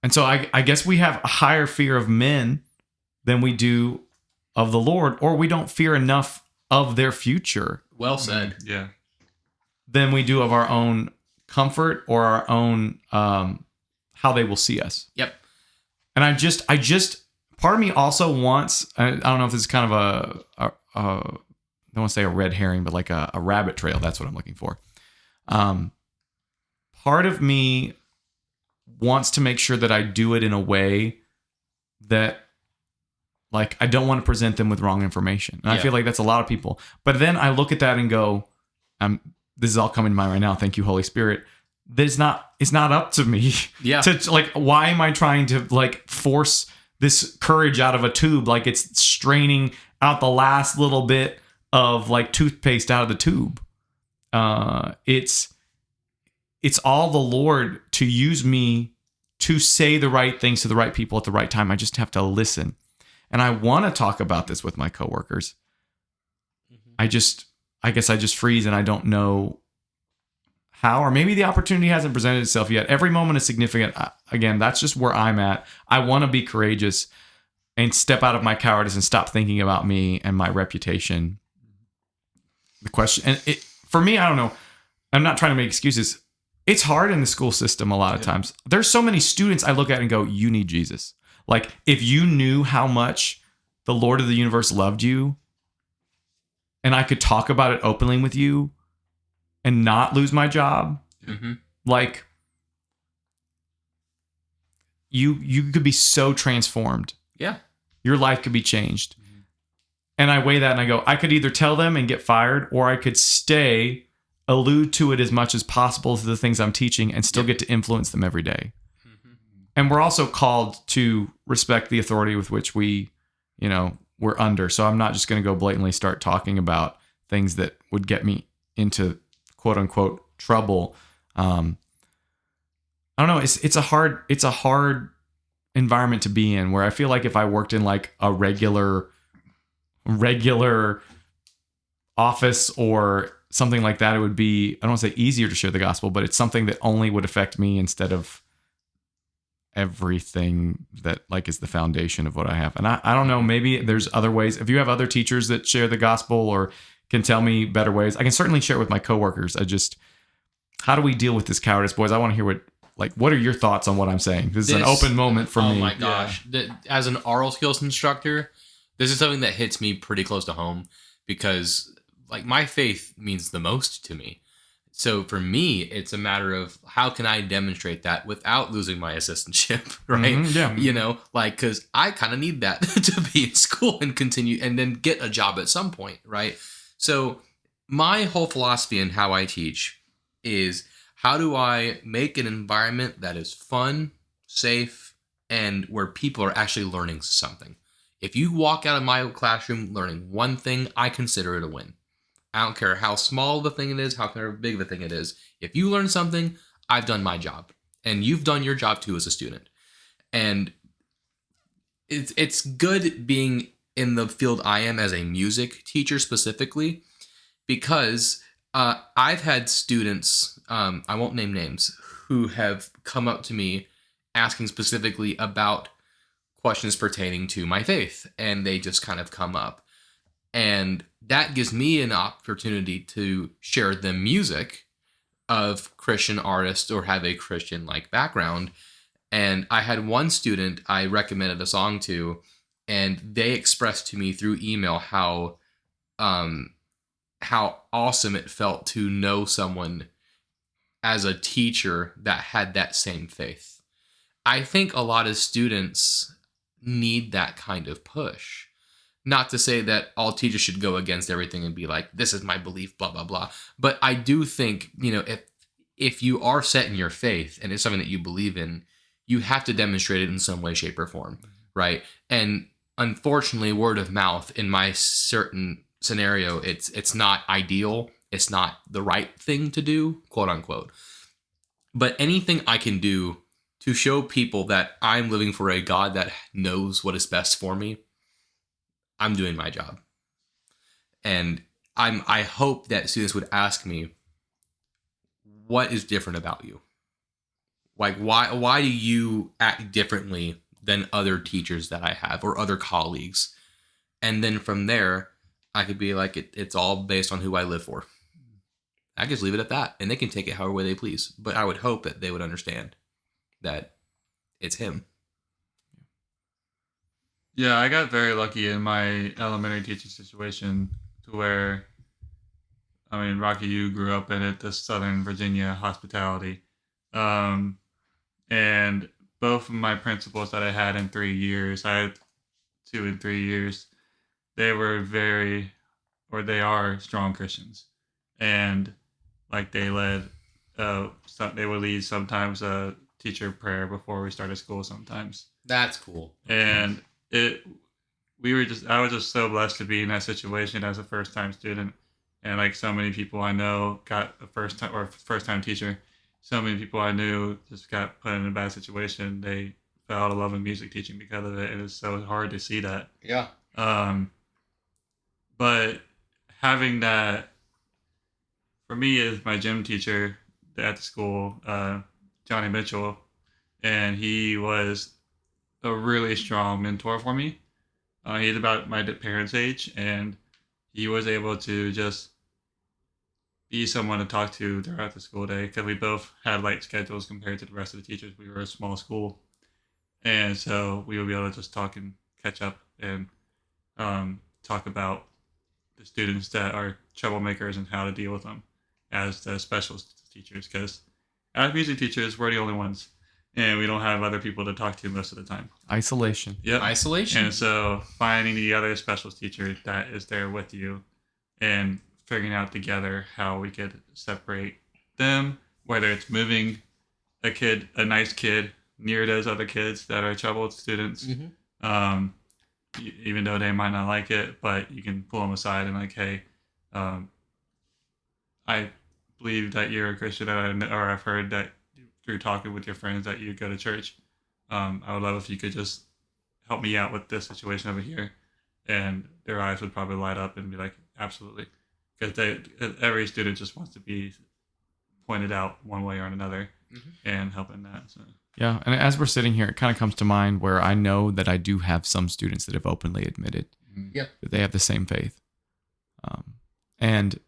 S1: And so I guess we have a higher fear of men than we do of the Lord, or we don't fear enough of their future.
S2: Well said.
S3: Yeah.
S1: Than we do of our own comfort or our own how they will see us.
S2: Yep.
S1: And I just part of me also wants, I don't know if this is kind of I don't want to say a red herring, but like a rabbit trail. That's what I'm looking for. Part of me wants to make sure that I do it in a way that, like, I don't want to present them with wrong information. And I feel like that's a lot of people. But then I look at that and go, this is all coming to mind right now. Thank you, Holy Spirit. It's not up to me.
S2: Yeah.
S1: To like, why am I trying to like force this courage out of a tube? Like it's straining out the last little bit of like toothpaste out of the tube. It's all the Lord to use me to say the right things to the right people at the right time. I just have to listen. And I want to talk about this with my coworkers. I guess I just freeze and I don't know how, or maybe the opportunity hasn't presented itself yet. Every moment is significant. Again, that's just where I'm at. I want to be courageous and step out of my cowardice and stop thinking about me and my reputation. The question, and for me, I don't know. I'm not trying to make excuses. It's hard in the school system a lot of times. There's so many students I look at and go, you need Jesus. Like, if you knew how much the Lord of the universe loved you, and I could talk about it openly with you and not lose my job, like, you could be so transformed.
S2: Yeah.
S1: Your life could be changed. And I weigh that and I go, I could either tell them and get fired, or I could stay, allude to it as much as possible to the things I'm teaching, and still get to influence them every day. And we're also called to respect the authority with which we're under. So I'm not just going to go blatantly start talking about things that would get me into quote unquote trouble. I don't know. It's a hard environment to be in, where I feel like if I worked in like a regular office or something like that, it would be, I don't want to say easier to share the gospel, but it's something that only would affect me instead of everything that like is the foundation of what I have. And I don't know, maybe there's other ways. If you have other teachers that share the gospel or can tell me better ways, I can certainly share it with my coworkers. How do we deal with this cowardice, boys? I want to hear what are your thoughts on what I'm saying? This is an open moment for me.
S2: Oh my gosh. As an oral skills instructor, this is something that hits me pretty close to home, because like my faith means the most to me. So for me, it's a matter of how can I demonstrate that without losing my assistantship, right? Because I kind of need that to be in school and continue and then get a job at some point, right? So my whole philosophy in how I teach is, how do I make an environment that is fun, safe, and where people are actually learning something? If you walk out of my classroom learning one thing, I consider it a win. I don't care how small the thing it is, how big the thing it is. If you learn something, I've done my job. And you've done your job too as a student. And it's good being in the field I am as a music teacher specifically, because I've had students, I won't name names, who have come up to me asking specifically about questions pertaining to my faith, and they just kind of come up. And that gives me an opportunity to share the music of Christian artists or have a Christian like background. And I had one student I recommended a song to, and they expressed to me through email um, how awesome it felt to know someone as a teacher that had that same faith. I think a lot of students need that kind of push. Not to say that all teachers should go against everything and be like, this is my belief, blah, blah, blah. But I do think, if you are set in your faith and it's something that you believe in, you have to demonstrate it in some way, shape, or form, right? And unfortunately, word of mouth in my certain scenario, it's not ideal. It's not the right thing to do, quote unquote. But anything I can do to show people that I'm living for a God that knows what is best for me, I'm doing my job. And I hope that students would ask me, what is different about you? Like, why do you act differently than other teachers that I have or other colleagues? And then from there, I could be like, it's all based on who I live for. I just leave it at that, and they can take it however way they please. But I would hope that they would understand that it's him.
S3: Yeah, I got very lucky in my elementary teaching situation to where, I mean, Rocky, you grew up in it, the Southern Virginia hospitality. Um, and both of my principals that I had in 3 years, I had 2 and 3 years, they were they are strong Christians. And like they they would lead sometimes a teacher prayer before we started school sometimes.
S2: That's cool.
S3: And I was just so blessed to be in that situation as a first time student. And like so many people I know got a first time teacher. So many people I knew just got put in a bad situation. They fell out of love with music teaching because of it. It is so hard to see that.
S2: Yeah.
S3: But having that, for me, is my gym teacher at the school, Johnny Mitchell, and he was a really strong mentor for me. He's about my parents' age, and he was able to just be someone to talk to throughout the school day because we both had light schedules compared to the rest of the teachers. We were a small school, and so we would be able to just talk and catch up and talk about the students that are troublemakers and how to deal with them as the special teachers. Because as music teachers, we're the only ones, and we don't have other people to talk to most of the time.
S1: Isolation.
S3: Yep.
S2: Isolation.
S3: And so finding the other special teacher that is there with you and figuring out together how we could separate them, whether it's moving a nice kid near those other kids that are troubled students, even though they might not like it, but you can pull them aside and like, hey, I believe that you're a Christian, or I've heard that through talking with your friends that you go to church. I would love if you could just help me out with this situation over here. And their eyes would probably light up and be like, absolutely. Because every student just wants to be pointed out one way or another and helping that. So.
S1: Yeah, and as we're sitting here, it kind of comes to mind where I know that I do have some students that have openly admitted that they have the same faith. And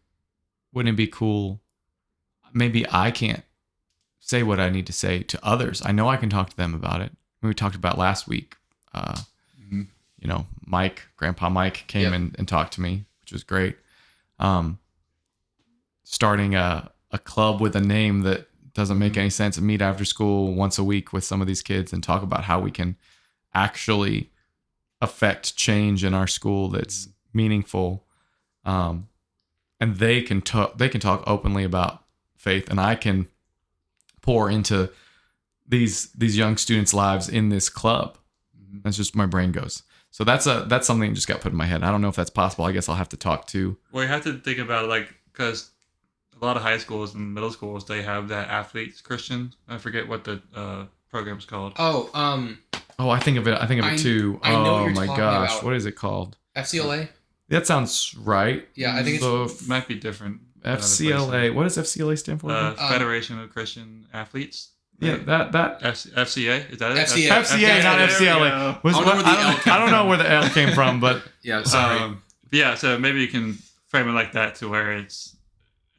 S1: wouldn't it be cool? Maybe I can't say what I need to say to others. I know I can talk to them about it. We talked about last week. Grandpa Mike came and talked to me, which was great. Starting a club with a name that doesn't make any sense, and meet after school once a week with some of these kids and talk about how we can actually affect change in our school that's meaningful. And they can talk openly about faith, and I can pour into these young students' lives in this club. That's just where my brain goes. So that's something that just got put in my head. I don't know if that's possible. I guess I'll have to talk to.
S3: Well, you have to think about it, because a lot of high schools and middle schools, they have that athletes Christian. I forget what the program's called.
S1: Oh, I think of it too.
S2: I know what
S1: Oh
S2: you're
S1: my
S2: talking
S1: gosh,
S2: about.
S1: what is it called?
S2: FCLA.
S1: That sounds right.
S2: Yeah, I think
S1: So
S2: it's
S3: Might be different. in other
S1: FCLA.
S3: places.
S1: What does FCLA stand for? again?
S3: Federation of Christian Athletes.
S1: Yeah, that
S3: FCA, is that it?
S2: FCA.
S1: FCA, not
S3: there we
S1: FCLA.
S3: go.
S1: Was
S2: I don't know where the L came
S1: I don't know where the L came from, but
S2: yeah. Sorry.
S3: Yeah, so maybe you can frame it like that to where it's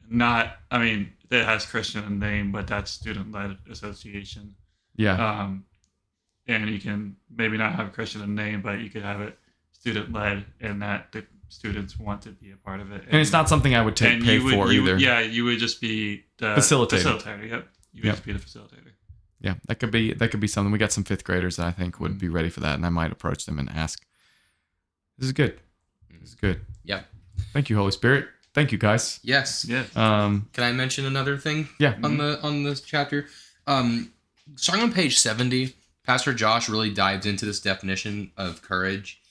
S3: not. I mean, it has Christian in the name, but that's student-led association.
S1: yeah.
S3: And you can maybe not have Christian in the name, but you could have it student-led, and that the students want to be a part of it.
S1: And it's not something I would take pay for either.
S3: You would just be the facilitator. Yep, you would just be the facilitator.
S1: Yeah, that could be something. We got some 5th graders that I think would be ready for that, and I might approach them and ask. This is good. This is good.
S2: Yeah.
S1: Thank you, Holy Spirit. Thank you, guys.
S2: Yes.
S3: Yes.
S2: Can I mention another thing?
S1: Yeah.
S2: On this chapter, starting on page 70, Pastor Josh really dives into this definition of courage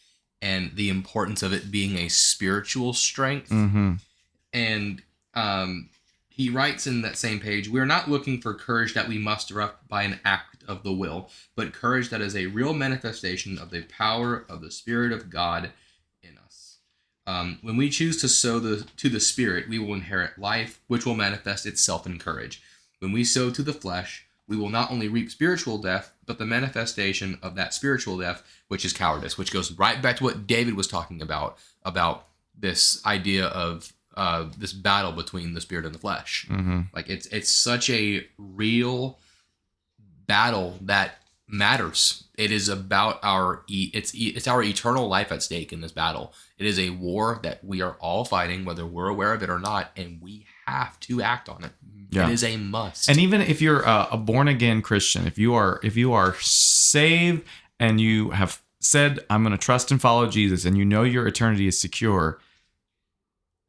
S2: and the importance of it being a spiritual strength.
S1: Mm-hmm.
S2: And he writes in that same page, we are not looking for courage that we muster up by an act of the will, but courage that is a real manifestation of the power of the Spirit of God in us. When we choose to sow to the Spirit, we will inherit life, which will manifest itself in courage. When we sow to the flesh, we will not only reap spiritual death, but the manifestation of that spiritual death, which is cowardice, which goes right back to what David was talking about this idea of this battle between the spirit and the flesh.
S1: Mm-hmm.
S2: Like it's such a real battle that matters. It is about it's our eternal life at stake in this battle. It is a war that we are all fighting, whether we're aware of it or not, and we have to act on it.
S1: Yeah.
S2: It is a must.
S1: And even if you're a born again Christian, if you are saved and you have said, I'm going to trust and follow Jesus, and you know your eternity is secure,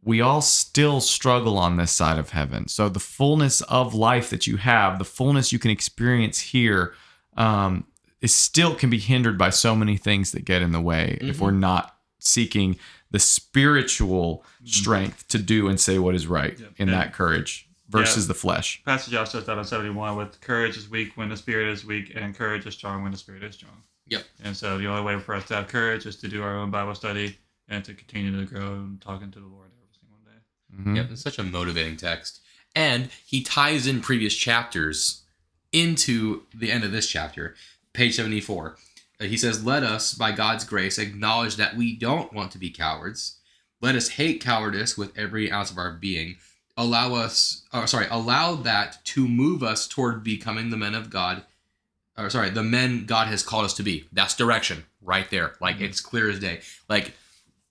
S1: we all still struggle on this side of heaven. So the fullness of life that you have, the fullness you can experience here, is still can be hindered by so many things that get in the way if we're not seeking the spiritual strength to do and say what is right in that courage versus the flesh.
S3: Pastor Josh says that on 71 with courage is weak when the spirit is weak, and courage is strong when the spirit is strong.
S2: Yep.
S3: And so the only way for us to have courage is to do our own Bible study and to continue to grow and talking to the Lord every single day.
S1: Mm-hmm.
S2: Yep, it's such a motivating text. And he ties in previous chapters into the end of this chapter, page 74. He says, let us, by God's grace, acknowledge that we don't want to be cowards. Let us hate cowardice with every ounce of our being. Allow that to move us toward becoming the men of God. The men God has called us to be. That's direction right there. Like it's clear as day. Like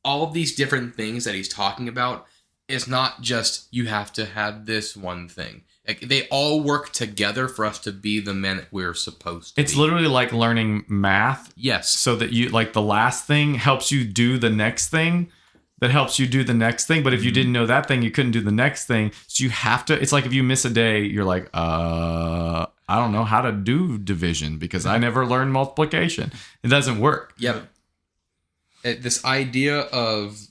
S2: all of these different things that he's talking about, it's not just you have to have this one thing. Like, they all work together for us to be the men that we're supposed to be.
S1: It's literally like learning math.
S2: Yes.
S1: So that you like the last thing helps you do the next thing that helps you do the next thing. But if you didn't know that thing, you couldn't do the next thing. So you have to, it's like if you miss a day, you're like, I don't know how to do division because I never learned multiplication. It doesn't work.
S2: Yep. This idea of,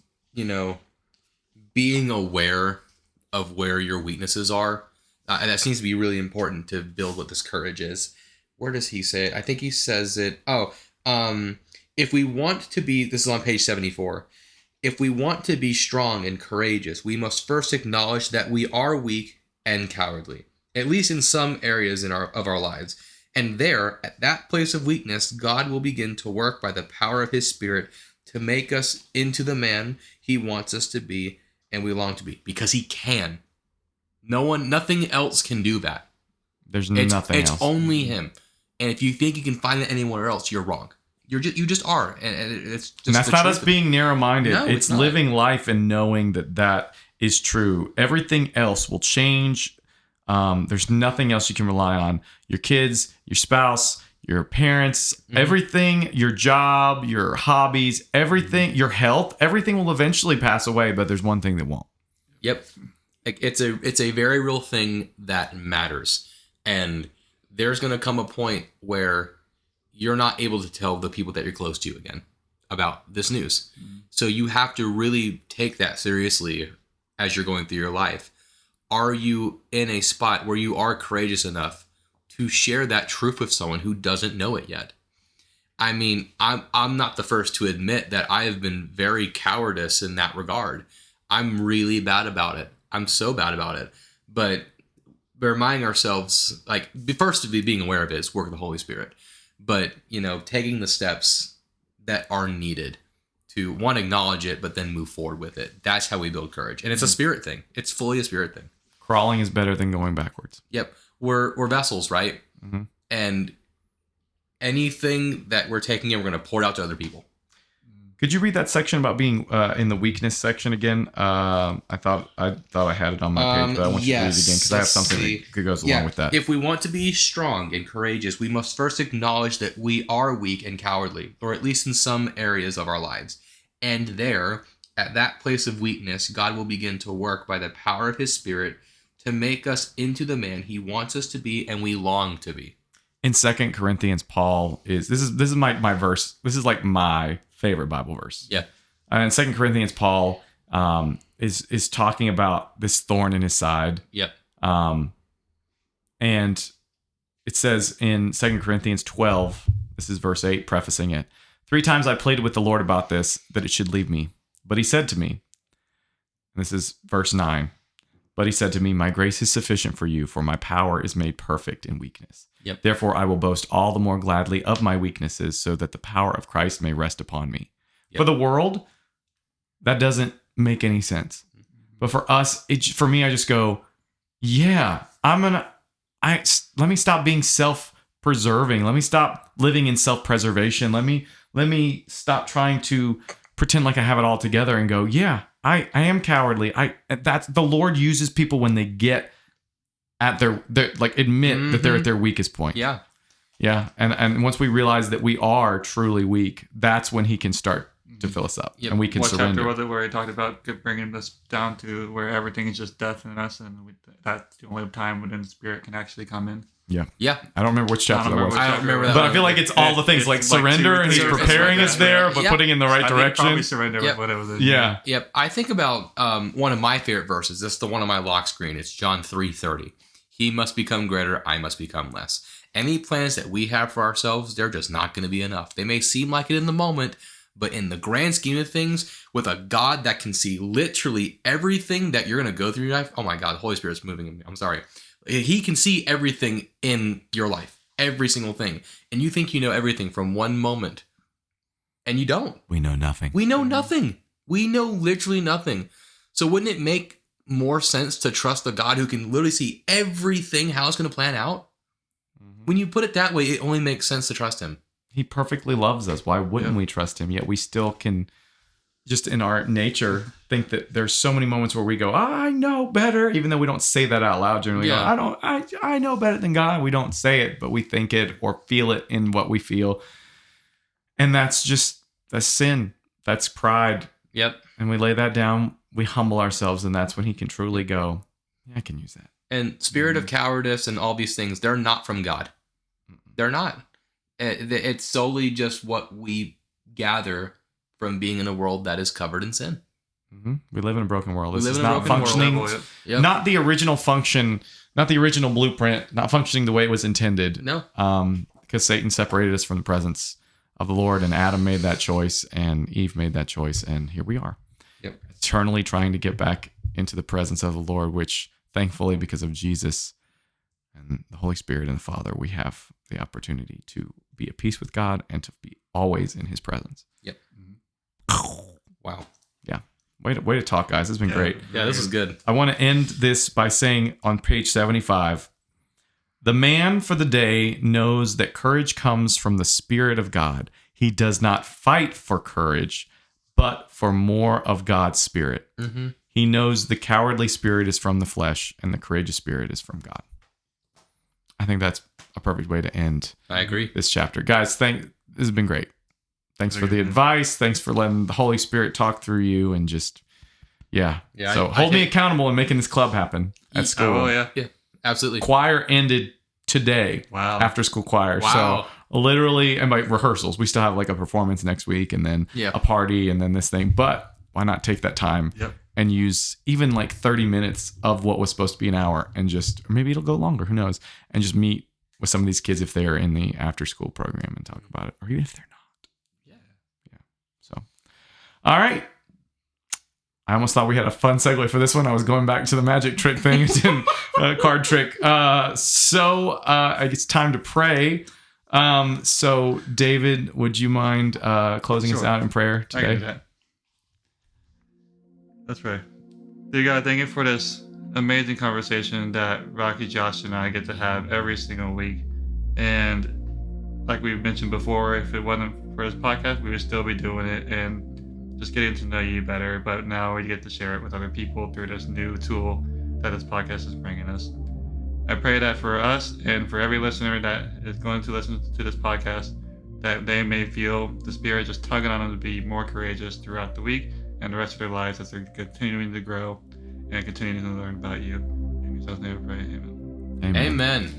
S2: being aware of where your weaknesses are, that seems to be really important to build what this courage is. Where does he say it? I think he says it. If we want to be, this is on page 74. If we want to be strong and courageous, we must first acknowledge that we are weak and cowardly, at least in some areas of our lives. And there, at that place of weakness, God will begin to work by the power of his Spirit to make us into the man he wants us to be and we long to be, because he can. Nothing else can do that.
S1: There's nothing else.
S2: It's only him. And if you think you can find it anywhere else, you're wrong. You just are, and it's just.
S1: And that's not us being narrow-minded.
S2: No,
S1: it's living life and knowing that is true. Everything else will change. There's nothing else you can rely on. Your kids, your spouse, your parents, everything, your job, your hobbies, everything, your health, everything will eventually pass away. But there's one thing that won't.
S2: Yep. It's a very real thing that matters, and there's going to come a point where you're not able to tell the people that you're close to again about this news. So you have to really take that seriously as you're going through your life. Are you in a spot where you are courageous enough to share that truth with someone who doesn't know it yet? I mean, I'm not the first to admit that I have been very cowardice in that regard. I'm really bad about it. I'm so bad about it. But reminding ourselves, like, first to be being aware of it is work of the Holy Spirit. But, taking the steps that are needed to, one, acknowledge it, but then move forward with it. That's how we build courage. And it's a spirit thing. It's fully a spirit thing.
S1: Crawling is better than going backwards.
S2: Yep. We're vessels, right?
S1: Mm-hmm.
S2: And anything that we're taking in, we're going to pour it out to other people.
S1: Could you read that section about being in the weakness section again? I thought I had it on my page, but I want you to read it again because I have something that goes along with that.
S2: If we want to be strong and courageous, we must first acknowledge that we are weak and cowardly, or at least in some areas of our lives. And there, at that place of weakness, God will begin to work by the power of His Spirit to make us into the man He wants us to be and we long to be.
S1: In 2 Corinthians, Paul this is my verse. This is like my favorite Bible verse.
S2: Yeah.
S1: In 2 Corinthians, Paul is talking about this thorn in his side.
S2: Yep.
S1: And it says in 2 Corinthians 12, this is verse 8, prefacing it, 3 times I pleaded with the Lord about this, that it should leave me. But He said to me, and this is verse 9, but He said to me, my grace is sufficient for you, for my power is made perfect in weakness.
S2: Yep.
S1: Therefore, I will boast all the more gladly of my weaknesses so that the power of Christ may rest upon me. Yep. For the world, that doesn't make any sense. But for us, for me, I just go, yeah, let me stop being self-preserving. Let me stop living in self-preservation. Let me stop trying to pretend like I have it all together and go, yeah, I am cowardly. That's the Lord uses people when they get at their like admit that they're at their weakest point.
S2: Yeah.
S1: Yeah. And once we realize that we are truly weak, that's when He can start to fill us up. Yep. And we can surrender.
S3: What chapter was it where He talked about bringing us down to where everything is just death in us, and that's the only time when the Spirit can actually come in?
S1: Yeah.
S2: Yeah.
S1: I don't remember which chapter that was.
S2: I don't remember that.
S1: But I feel like it's all the things like surrender, and He's preparing us there, but putting in the right direction.
S3: Probably surrender with what it was.
S1: Yeah.
S2: Yep. I think about one of my favorite verses. This is the one on my lock screen. It's John 3:30. He must become greater, I must become less. Any plans that we have for ourselves, they're just not going to be enough. They may seem like it in the moment, but in the grand scheme of things, with a God that can see literally everything that you're going to go through your life, oh my God, the Holy Spirit's moving in me. I'm sorry. He can see everything in your life, every single thing. And you think you know everything from one moment, and you don't.
S1: We know nothing.
S2: We know nothing. We know literally nothing. So wouldn't it make more sense to trust the God who can literally see everything, how it's going to plan out? Mm-hmm. When you put it that way, it only makes sense to trust Him.
S1: He perfectly loves us. Why wouldn't we trust Him? Yet we still can, just in our nature, think that there's so many moments where we go, I know better, even though we don't say that out loud generally. Yeah. I know better than God. We don't say it, but we think it or feel it in what we feel. And that's sin. That's pride.
S2: Yep.
S1: And we lay that down. We humble ourselves, and that's when He can truly go, yeah, I can use that.
S2: And spirit of cowardice and all these things, they're not from God. They're not. It's solely just what we gather from being in a world that is covered in sin.
S1: Mm-hmm. We live in a broken world.
S2: This
S1: is not functioning. Yep. Not the original function, not the original blueprint, not functioning the way it was intended.
S2: No.
S1: Because Satan separated us from the presence of the Lord, and Adam made that choice, and Eve made that choice, and here we are.
S2: Yep.
S1: Eternally trying to get back into the presence of the Lord, which thankfully, because of Jesus and the Holy Spirit and the Father, we have the opportunity to be at peace with God and to be always in His presence.
S2: Yep. Wow.
S1: Yeah. Way to talk, guys. This has been great.
S2: Yeah, this is good.
S1: I want to end this by saying on page 75, the man for the day knows that courage comes from the Spirit of God. He does not fight for courage, but for more of God's Spirit. Mm-hmm. He knows the cowardly spirit is from the flesh and the courageous spirit is from God. I think that's a perfect way to end.
S2: I agree.
S1: This chapter. Guys, this has been great. Thanks for the advice. Thanks for letting the Holy Spirit talk through you and just, yeah. So hold me accountable in making this club happen at school.
S3: Oh, yeah.
S2: Yeah, absolutely.
S1: Choir ended today.
S3: Wow.
S1: After school choir.
S2: Wow.
S1: So literally, and by rehearsals, we still have like a performance next week and then a party and then this thing. But why not take that time and use even like 30 minutes of what was supposed to be an hour and just, or maybe it'll go longer, who knows, and just meet with some of these kids if they're in the after school program and talk about it, or even if they're not. Yeah. So, all right. I almost thought we had a fun segue for this one. I was going back to the magic trick thing, card trick. So it's time to pray. So David, would you mind closing us out in prayer today?
S3: I can do that. Let's pray. Dear God, thank you for this amazing conversation that Rocky, Josh, and I get to have every single week. And like we mentioned before, if it wasn't for this podcast, we would still be doing it and just getting to know you better. But now we get to share it with other people through this new tool that this podcast is bringing us. I pray that for us and for every listener that is going to listen to this podcast, that they may feel the Spirit just tugging on them to be more courageous throughout the week and the rest of their lives as they're continuing to grow and continuing to learn about you. In Jesus' name I pray, amen.
S2: Amen.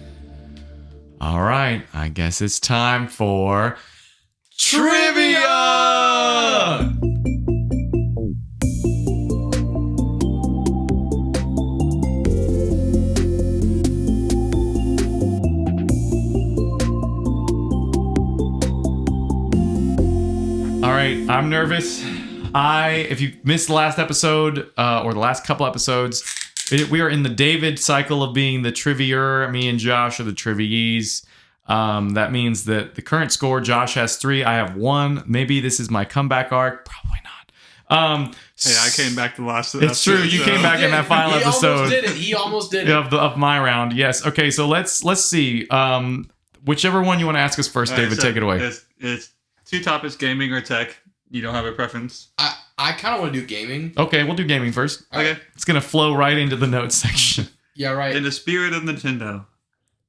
S1: All right, I guess it's time for Trivia! All right, I'm nervous. If you missed the last episode or the last couple episodes, we are in the David cycle of being the trivier. Me and Josh are the trivies. That means that the current score, Josh has 3, I have 1. Maybe this is my comeback arc. Probably not.
S3: Hey, I came back to last.
S1: It's true. You came back in that final episode.
S2: He almost did it.
S1: Of my round. Yes. Okay. So let's see. Whichever one you want to ask us first, David, take it away.
S3: It's 2 topics: gaming or tech. You don't have a preference?
S2: I kind of want to do gaming.
S1: Okay, we'll do gaming first.
S3: Okay.
S1: It's gonna flow right into the notes section.
S2: Yeah, right.
S3: In the spirit of Nintendo.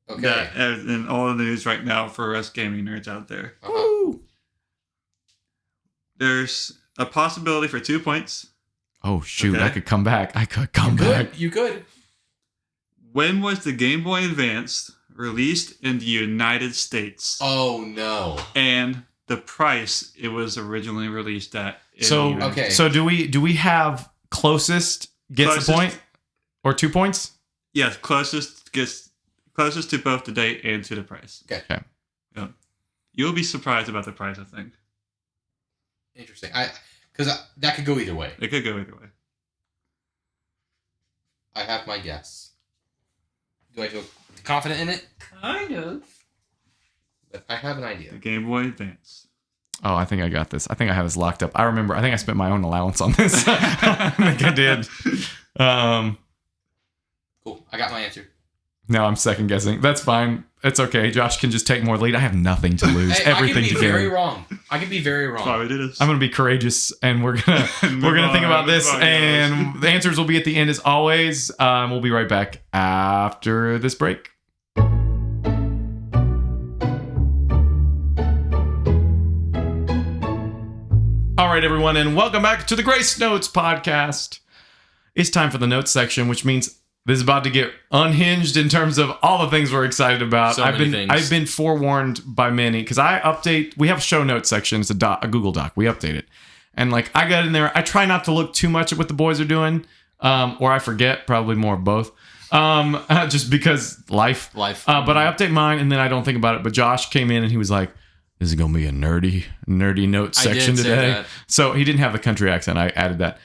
S2: Okay.
S3: That in all the news right now for us gaming nerds out there.
S1: Woo!
S3: There's a possibility for 2 points.
S1: Oh shoot!
S3: Okay.
S1: I could come back.
S2: You could.
S3: When was the Game Boy Advance released in the United States?
S2: Oh no.
S3: And the price it was originally released at.
S1: So do we have closest gets a point or 2 points?
S3: Yes, closest to both the date and to the price.
S2: Okay.
S3: Yeah. You'll be surprised about the price, I think.
S2: Interesting. Because that could go either way.
S3: It could go either way.
S2: I have my guess. Do I feel confident in it? Kind of. But I have an idea.
S3: The Game Boy Advance.
S1: Oh, I think I got this. I think I have this locked up. I remember. I think I spent my own allowance on this. I think I did.
S2: Cool. I got my answer.
S1: No, I'm second guessing. That's fine. It's okay. Josh can just take more lead. I have nothing to lose.
S2: Hey,
S1: Everything to
S2: I can be very wrong.
S3: That's why we do this.
S1: I'm gonna be courageous, and we're gonna think about this. And the answers will be at the end as always. We'll be right back after this break. All right, everyone, and welcome back to the Grace Notes podcast. It's time for the notes section, which means this is about to get unhinged in terms of all the things we're excited about.
S2: So many things.
S1: I've been forewarned by many because I update. We have a show notes section. It's a Google Doc. We update it, and like I got in there. I try not to look too much at what the boys are doing, or I forget. Probably more of both. Just because life. But I update mine, and then I don't think about it. But Josh came in and he was like, "This is gonna be a nerdy notes section today." So he didn't have the country accent. I added that.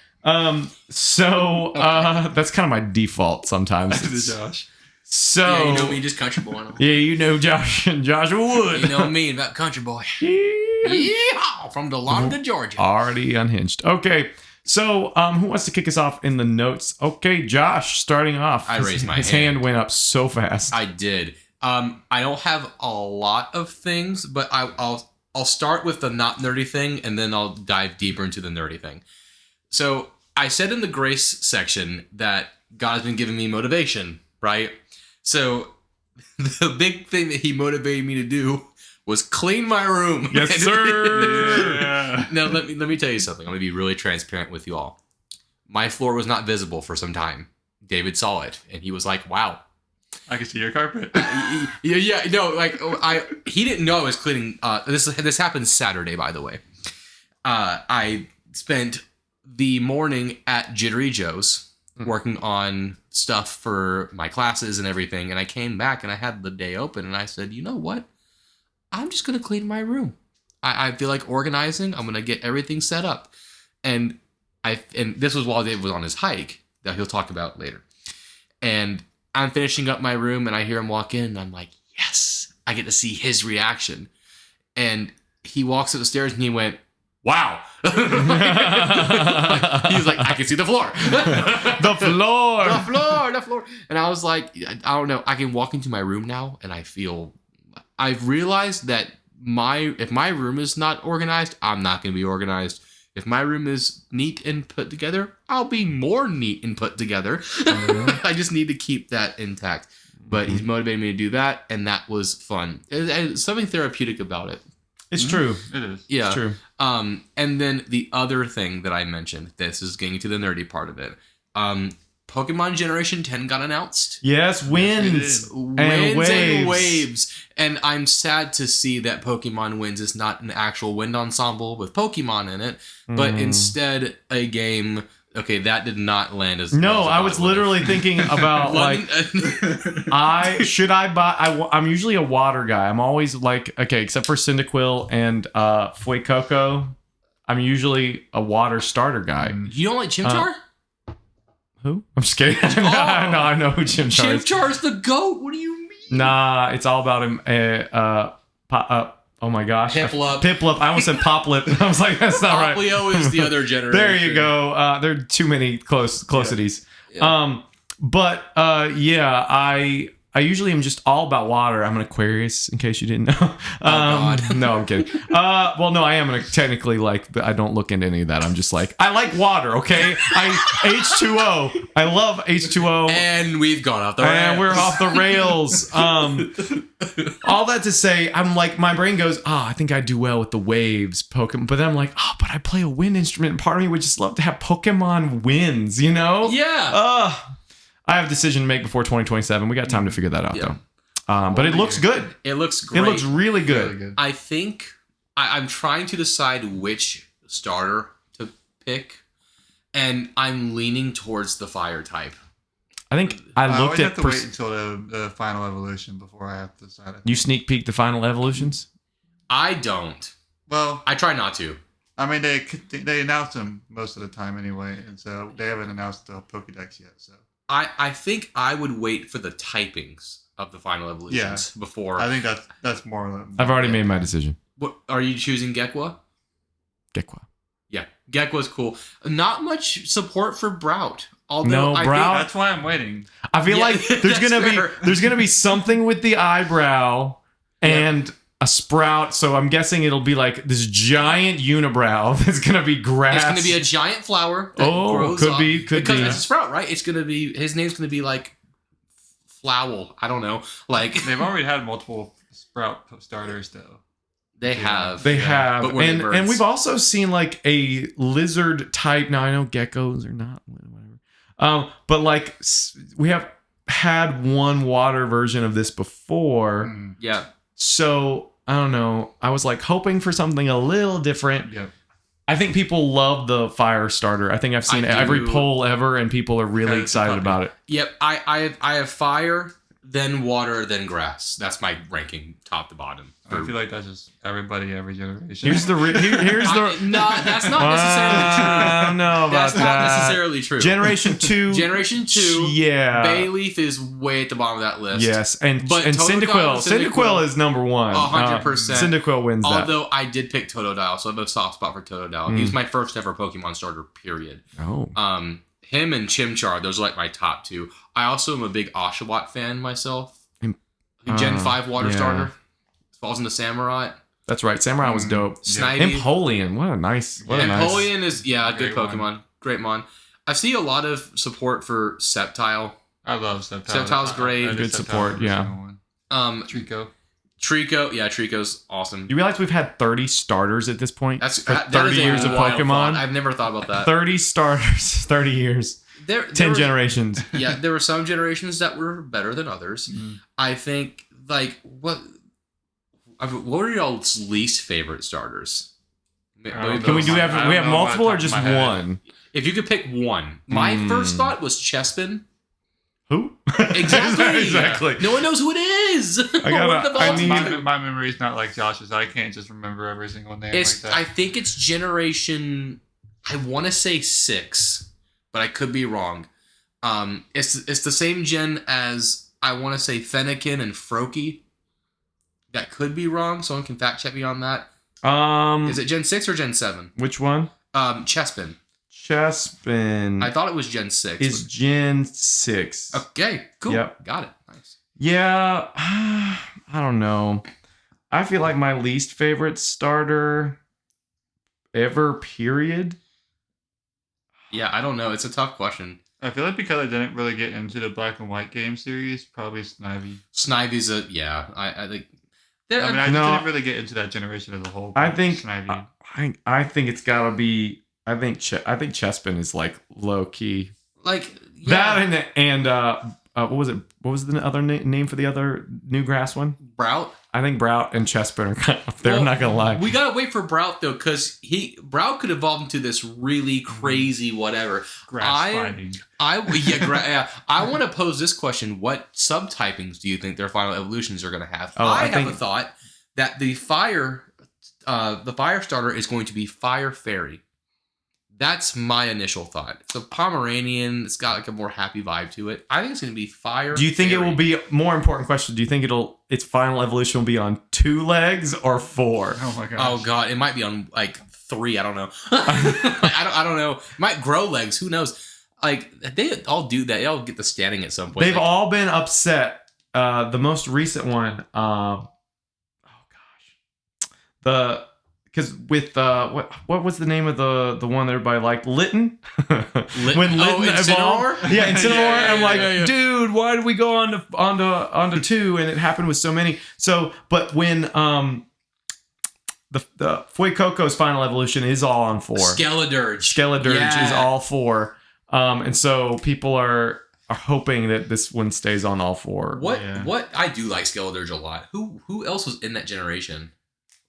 S1: So that's kind of my default sometimes.
S3: Josh.
S1: So
S2: yeah, you know me, just country boy.
S1: Yeah, you know Josh and Joshua Wood.
S2: You know me about country boy.
S1: Yeah,
S2: from Delaware, Georgia.
S1: Already unhinged. Okay, so who wants to kick us off in the notes? Okay, Josh, starting off.
S2: I raised my hand.
S1: His hand went up so fast.
S2: I did. I don't have a lot of things, but I'll start with the not nerdy thing, and then I'll dive deeper into the nerdy thing. So I said in the grace section that God has been giving me motivation, right? So the big thing that he motivated me to do was clean my room.
S1: Yes, sir.
S3: Yeah.
S2: Now, let me tell you something. I'm going to be really transparent with you all. My floor was not visible for some time. David saw it, and he was like, wow.
S3: I can see your carpet.
S2: Yeah, no, like he didn't know I was cleaning. This happened Saturday, by the way. I spent the morning at Jittery Joe's working on stuff for my classes and everything. And I came back and I had the day open and I said, you know what? I'm just going to clean my room. I feel like organizing. I'm going to get everything set up. And this was while Dave was on his hike that he'll talk about later. And I'm finishing up my room and I hear him walk in and I'm like, yes, I get to see his reaction. And he walks up the stairs and he went, wow. He's like, I can see the floor.
S1: The floor. And I was like, I don't know. I can walk into my room now and I've realized that if my room is not organized, I'm not going to be organized. If my room is neat and put together, I'll be more neat and put together. I just need to keep that intact. But he's motivated me to do that, and that was fun. There's something therapeutic about it. It's true.
S3: It is.
S2: Yeah.
S1: It's true.
S2: And then the other thing that I mentioned, this is getting to the nerdy part of it. Pokemon Generation 10 got announced.
S1: Yes, wins
S2: And waves. And I'm sad to see that Pokemon Winds is not an actual wind ensemble with Pokemon in it, but instead a game. Okay, that did not land as
S1: No,
S2: well as
S1: I was literally thinking about like, I'm usually a water guy. I'm always like, okay, except for Cyndaquil and Fuecoco, I'm usually a water starter guy.
S2: You don't like Chimchar?
S1: Who? I'm just kidding. No, I know who Chimchar is.
S2: Chimchar's the GOAT. What do you mean?
S1: Nah, it's all about him. Oh my gosh. Piplup. I almost said Poplet. I was like, that's not right.
S2: Poplio is the other generation.
S1: There you go. There are too many closities. Yeah. I usually am just all about water. I'm an Aquarius, in case you didn't know.
S2: God.
S1: No, I'm kidding. Well, no, I am technically I don't look into any of that. I'm just like, I like water, okay? H2O. I love H2O.
S2: And we've gone off the rails.
S1: And we're off the rails. All that to say, I'm like, my brain goes, I think I do well with the waves Pokemon. But then I'm like, but I play a wind instrument. And part of me would just love to have Pokemon winds, you know?
S2: Yeah.
S1: I have a decision to make before 2027. We got time to figure that out, though. But it looks good.
S2: It looks great.
S1: It looks really good.
S2: I think I'm trying to decide which starter to pick, and I'm leaning towards the fire type.
S1: I think I looked at...
S3: have to wait until the final evolution before I have to decide.
S1: You sneak peek the final evolutions?
S2: I don't.
S3: Well,
S2: I try not to.
S3: I mean, they announce them most of the time anyway, and so they haven't announced the Pokédex yet, so...
S2: I think I would wait for the typings of the final evolutions before.
S3: I think that's more.
S1: I've already made my decision.
S2: What are you choosing? Gekwa? Yeah, Gekwa's cool. Not much support for Brout. Although
S1: no, Brout.
S3: That's why I'm waiting.
S1: I feel like there's gonna be something with the eyebrow and a sprout, so I'm guessing it'll be like this giant unibrow that's gonna be grass.
S2: It's gonna be a giant flower that grows
S1: could
S2: up.
S1: be.
S2: Because it's a sprout, right? It's gonna be, his name's gonna be like Flowl. I don't know. Like,
S3: they've already had multiple sprout starters though.
S2: They have.
S1: But and we've also seen like a lizard type. Now I know geckos are not whatever. But like we have had one water version of this before.
S2: Yeah.
S1: So, I don't know. I was like hoping for something a little different.
S3: Yep.
S1: I think people love the fire starter. I think I've seen every poll ever and people are really excited about it.
S2: Yep. I have fire, then water, then grass. That's my ranking top to bottom.
S3: I feel like that's just everybody, every generation.
S1: Here's the
S2: No, that's not necessarily true.
S1: I don't know about
S2: That's not necessarily true.
S1: Generation 2.
S2: Generation 2.
S1: Yeah.
S2: Bayleaf is way at the bottom of that list.
S1: Yes, and
S2: Totodile,
S1: Cyndaquil is number 1.
S2: 100%.
S1: Cyndaquil wins that.
S2: Although I did pick Totodile, so I have a soft spot for Totodile. He was my first ever Pokemon starter, period.
S1: Oh.
S2: Him and Chimchar, those are like my top two. I also am a big Oshawott fan myself. Gen 5 water starter. Falls into Samurai.
S1: That's right. Samurai was dope.
S2: Snivy.
S1: Empoleon. What a nice.
S2: Empoleon is a good Pokemon. Great mon. I see a lot of support for Sceptile.
S3: I love Sceptile.
S2: Sceptile's great.
S1: Good support. Yeah.
S3: Trico.
S2: Yeah, Trico's awesome.
S1: You realize we've had 30 starters at this point?
S2: That's
S1: for 30 years of Pokemon.
S2: I've never thought about that.
S1: 30 starters, 30 years. 10 generations.
S2: Yeah, there were some generations that were better than others. I think, like, what are y'all's least favorite starters?
S1: Can we have multiple or just one?
S2: If you could pick one, my first thought was Chespin.
S1: Who?
S2: Exactly.
S1: Exactly.
S2: No one knows who it is.
S3: My memory is not like Josh's. I can't just remember every single name like that.
S2: I think it's generation. I want to say 6, but I could be wrong. It's the same gen as I want to say Fennekin and Froakie. That could be wrong. Someone can fact check me on that. Is it Gen 6 or Gen 7?
S1: Which one?
S2: Chespin.
S1: Chespin.
S2: I thought it was Gen 6.
S1: Is Gen 6.
S2: Okay, cool.
S1: Yep.
S2: Got it. Nice.
S1: Yeah, I don't know. I feel like my least favorite starter ever, period.
S2: Yeah, I don't know. It's a tough question.
S3: I feel like because I didn't really get into the black and white game series, probably Snivy.
S2: Snivy's a, yeah, I think.
S3: I mean, I didn't really get into that generation as a whole.
S1: I think
S3: Snivy.
S1: I think it's gotta be. I think Chespin is like low key.
S2: Like yeah.
S1: That and what was it? What was the other name for the other new grass one?
S2: Brout.
S1: I think Brout and Chespin are kind of there. I'm not gonna lie.
S2: We gotta wait for Brout though, because Brout could evolve into this really crazy whatever.
S3: Grass fighting.
S2: I want to pose this question: what subtypings do you think their final evolutions are gonna have? I have a thought that the fire starter is going to be Fire Fairy. That's my initial thought. It's a Pomeranian. It's got like a more happy vibe to it. I think it's going to be Fire.
S1: Do you think
S2: Fairy.
S1: it will be more important question? Do you think its final evolution will be on 2 legs or 4?
S3: Oh my gosh.
S2: Oh god, it might be on like 3. I don't know. I don't know. It might grow legs. Who knows? Like they all do that. They all get the standing at some point.
S1: They've all been upset. The most recent one. Because with what was the name of the one that everybody liked? Litten? When Litten evolved. Yeah, Incineroar.
S2: Yeah,
S1: I'm like, dude, why did we go onto 2? And it happened with so many. So, but when the Fuecoco's final evolution is all on 4. Skeledirge is all 4. And so people are hoping that this one stays on all 4.
S2: What I do like Skeledirge a lot. Who else was in that generation?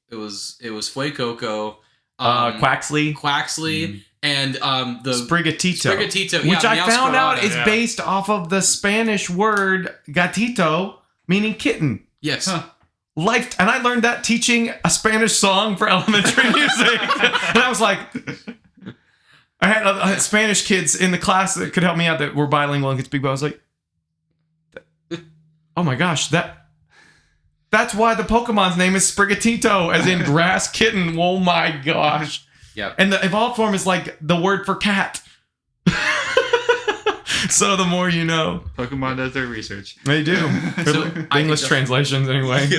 S2: It was Fuecoco,
S1: Quaxley,
S2: and the
S1: Sprigatito, which I found out is based off of the Spanish word gatito, meaning kitten.
S2: Yes.
S3: Huh.
S1: Life, and I learned that teaching a Spanish song for elementary music, and I was like, I had Spanish kids in the class that could help me out that were bilingual and could speak, but I was like, oh my gosh, that's why the Pokemon's name is Sprigatito, as in grass kitten. Oh my gosh.
S2: Yeah.
S1: And the evolved form is like the word for cat. So the more you know.
S3: Pokemon does their research.
S1: They do. English translations anyway.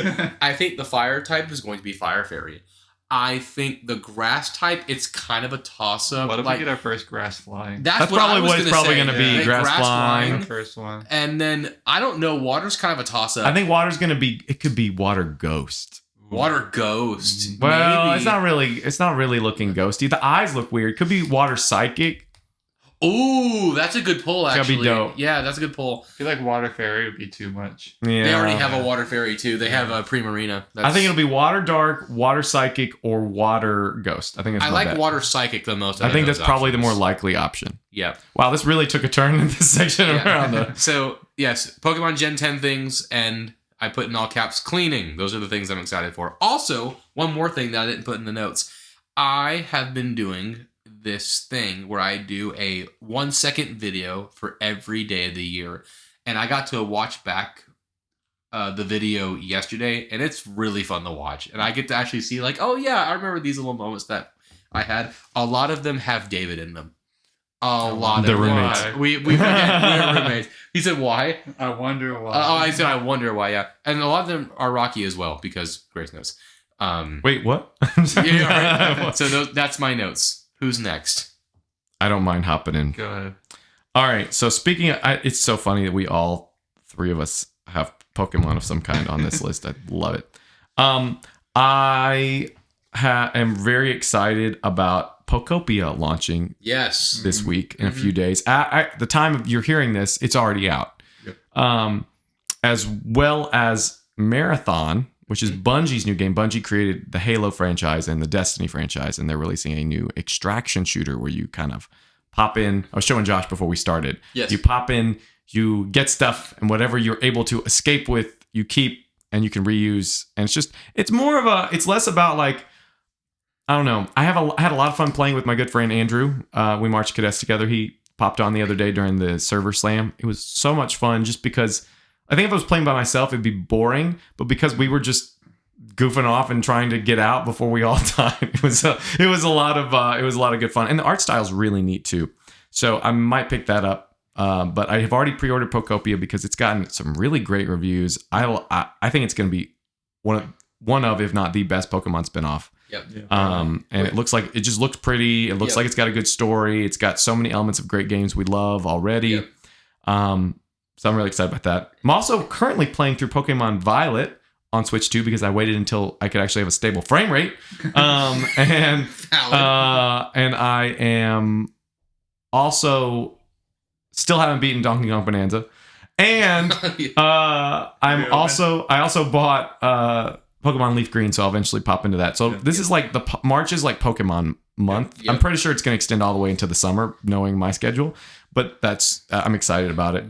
S2: I think the fire type is going to be Fire Fairy. I think the grass type, it's kind of a toss-up.
S3: What if we get our first grass flying?
S2: That's probably what it's probably
S1: going to be. Grass flying.
S3: The first one.
S2: And then, I don't know, water's kind of a toss-up.
S1: I think water's going to be, it could be water ghost.
S2: Water ghost.
S1: Well,
S2: maybe.
S1: it's not really looking ghosty. The eyes look weird. Could be water psychic.
S2: Ooh, that's a good pull, actually.
S1: That'd be dope.
S2: Yeah, that's a good pull.
S3: I feel like Water Fairy would be too much.
S1: Yeah.
S2: They already have a Water Fairy, too. They have a Primarina.
S1: I think it'll be Water Dark, Water Psychic, or Water Ghost. I think that's
S2: I like Water Psychic the most.
S1: I think that's probably the more likely option.
S2: Yeah.
S1: Wow, this really took a turn in this section around the...
S2: So, yes, Pokemon Gen 10 things, and I put in all caps cleaning. Those are the things I'm excited for. Also, one more thing that I didn't put in the notes. I have been doing this thing where I do a 1-second video for every day of the year. And I got to watch back the video yesterday, and it's really fun to watch. And I get to actually see like, oh yeah, I remember these little moments that I had. A lot of them have David in them. A lot of them.
S1: Roommates.
S2: We're roommates. He said, why?
S3: I wonder why.
S2: I said, I wonder why, yeah. And a lot of them are Rocky as well, because Grace knows.
S1: Wait, what?
S2: Yeah, right. So that's my notes. Who's next?
S1: I don't mind hopping in.
S3: Go ahead.
S1: All right. So speaking of, it's so funny that we all 3 of us have Pokemon of some kind on this list. I love it. I am very excited about Pokopia launching this week in a few days. At the time of you're hearing this, it's already out. Yep. As well as Marathon, which is Bungie's new game. Bungie created the Halo franchise and the Destiny franchise, and they're releasing a new extraction shooter where you kind of pop in. I was showing Josh before we started.
S2: Yes.
S1: You pop in, you get stuff, and whatever you're able to escape with, you keep, and you can reuse. And it's less about like, I don't know. I had a lot of fun playing with my good friend Andrew. We marched cadets together. He popped on the other day during the server slam. It was so much fun just because I think if I was playing by myself, it'd be boring. But because we were just goofing off and trying to get out before we all died, it was a lot of good fun. And the art style is really neat too. So I might pick that up. But I have already pre-ordered Pokopia because it's gotten some really great reviews. I think it's going to be one of, if not the best Pokemon spinoff.
S2: Yep.
S1: And it just looks pretty. It looks like it's got a good story. It's got so many elements of great games we love already.
S2: Yep.
S1: So I'm really excited about that. I'm also currently playing through Pokemon Violet on Switch 2 because I waited until I could actually have a stable frame rate. And I am also still haven't beaten Donkey Kong Bonanza. And I also bought Pokemon Leaf Green, so I'll eventually pop into that. So this is like March is like Pokemon month.
S2: Yep.
S1: I'm pretty sure it's going to extend all the way into the summer, knowing my schedule. But I'm excited about it.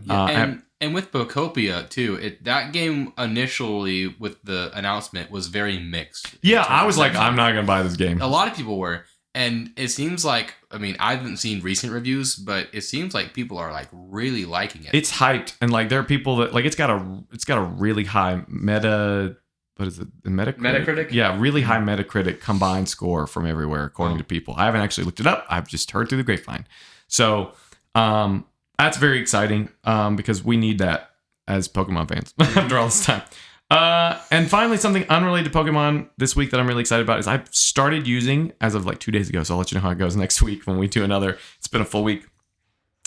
S2: And with Pokopia too, that game initially with the announcement was very mixed.
S1: Yeah, I was like, I'm not going to buy this game.
S2: A lot of people were. And it seems like, I mean, I haven't seen recent reviews, but it seems like people are like really liking it.
S1: It's hyped, and like there are people that like it's got a really high meta. What is it? The
S2: Metacritic?
S1: Yeah, really high Metacritic combined score from everywhere, according to people. I haven't actually looked it up. I've just heard through the grapevine. So that's very exciting because we need that as Pokemon fans after all this time. And finally, something unrelated to Pokemon this week that I'm really excited about is I've started using, as of like 2 days ago, so I'll let you know how it goes next week when we do another. It's been a full week.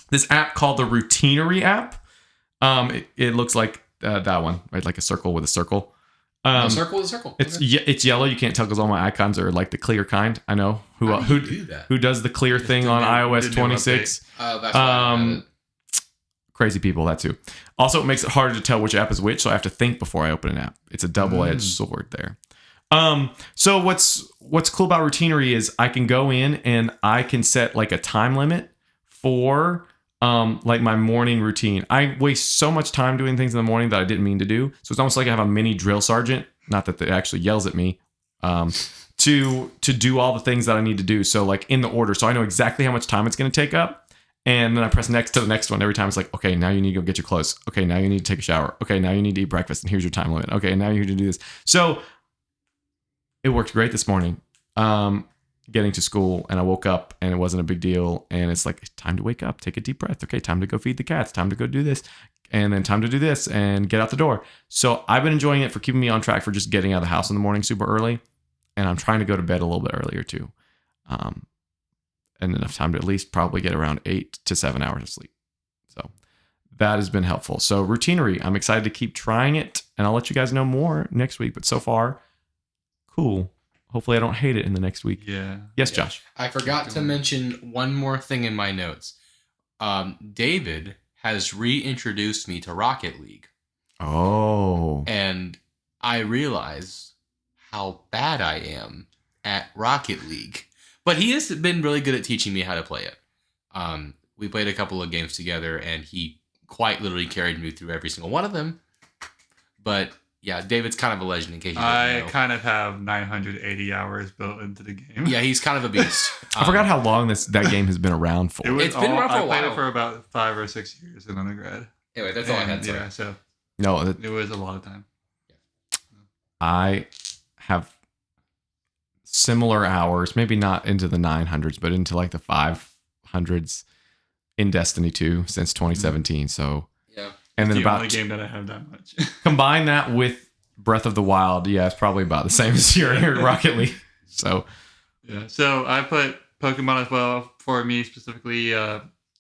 S1: This app called the Routinery app. It looks like that one, right? Like a circle with a circle.
S2: A circle with a circle.
S1: It's yellow. You can't tell because all my icons are like the clear kind. I know who does the clear thing on iOS 26.
S2: That's why
S1: Crazy people, that too. Also, it makes it harder to tell which app is which, so I have to think before I open an app. It's a double-edged sword there. So what's cool about Routinery is I can go in and I can set like a time limit for like my morning routine. I waste so much time doing things in the morning that I didn't mean to do. So it's almost like I have a mini drill sergeant, not that it actually yells at me, to do all the things that I need to do. So like in the order, so I know exactly how much time it's going to take up. And then I press next to the next one every time. It's like, okay, now you need to go get your clothes. Okay, now you need to take a shower. Okay, now you need to eat breakfast. And here's your time limit. Okay, now you need to do this. So it worked great this morning. Getting to school, and I woke up and it wasn't a big deal. And it's like, time to wake up, take a deep breath. Okay, time to go feed the cats. Time to go do this. And then time to do this and get out the door. So I've been enjoying it for keeping me on track for just getting out of the house in the morning super early. And I'm trying to go to bed a little bit earlier too. And enough time to at least probably get around 8 to 7 hours of sleep. So that has been helpful. So Routinery, I'm excited to keep trying it, and I'll let you guys know more next week. But so far, cool. Hopefully I don't hate it in the next week.
S3: Yeah.
S1: Yes, Josh.
S2: I forgot to mention one more thing in my notes. David has reintroduced me to Rocket League.
S1: Oh.
S2: And I realize how bad I am at Rocket League. But he has been really good at teaching me how to play it. We played a couple of games together, and he quite literally carried me through every single one of them. But yeah, David's kind of a legend in case you didn't know.
S3: I kind of have 980 hours built into the game.
S2: Yeah, he's kind of a beast.
S1: I forgot how long that game has been around for.
S2: It's been around for a while.
S3: I played it for about 5 or 6 years in undergrad.
S2: Anyway, that's all I had to say.
S3: Yeah, so
S1: no,
S3: it was a lot of time.
S1: I have similar hours, maybe not into the 900s, but into like the 500s in Destiny 2 since 2017. So
S2: yeah,
S1: and then
S3: the
S1: about
S3: only game that I have that much.
S1: Combine that with Breath of the Wild, yeah, it's probably about the same as your Rocket League. So
S3: yeah, so I put Pokemon as well. For me specifically,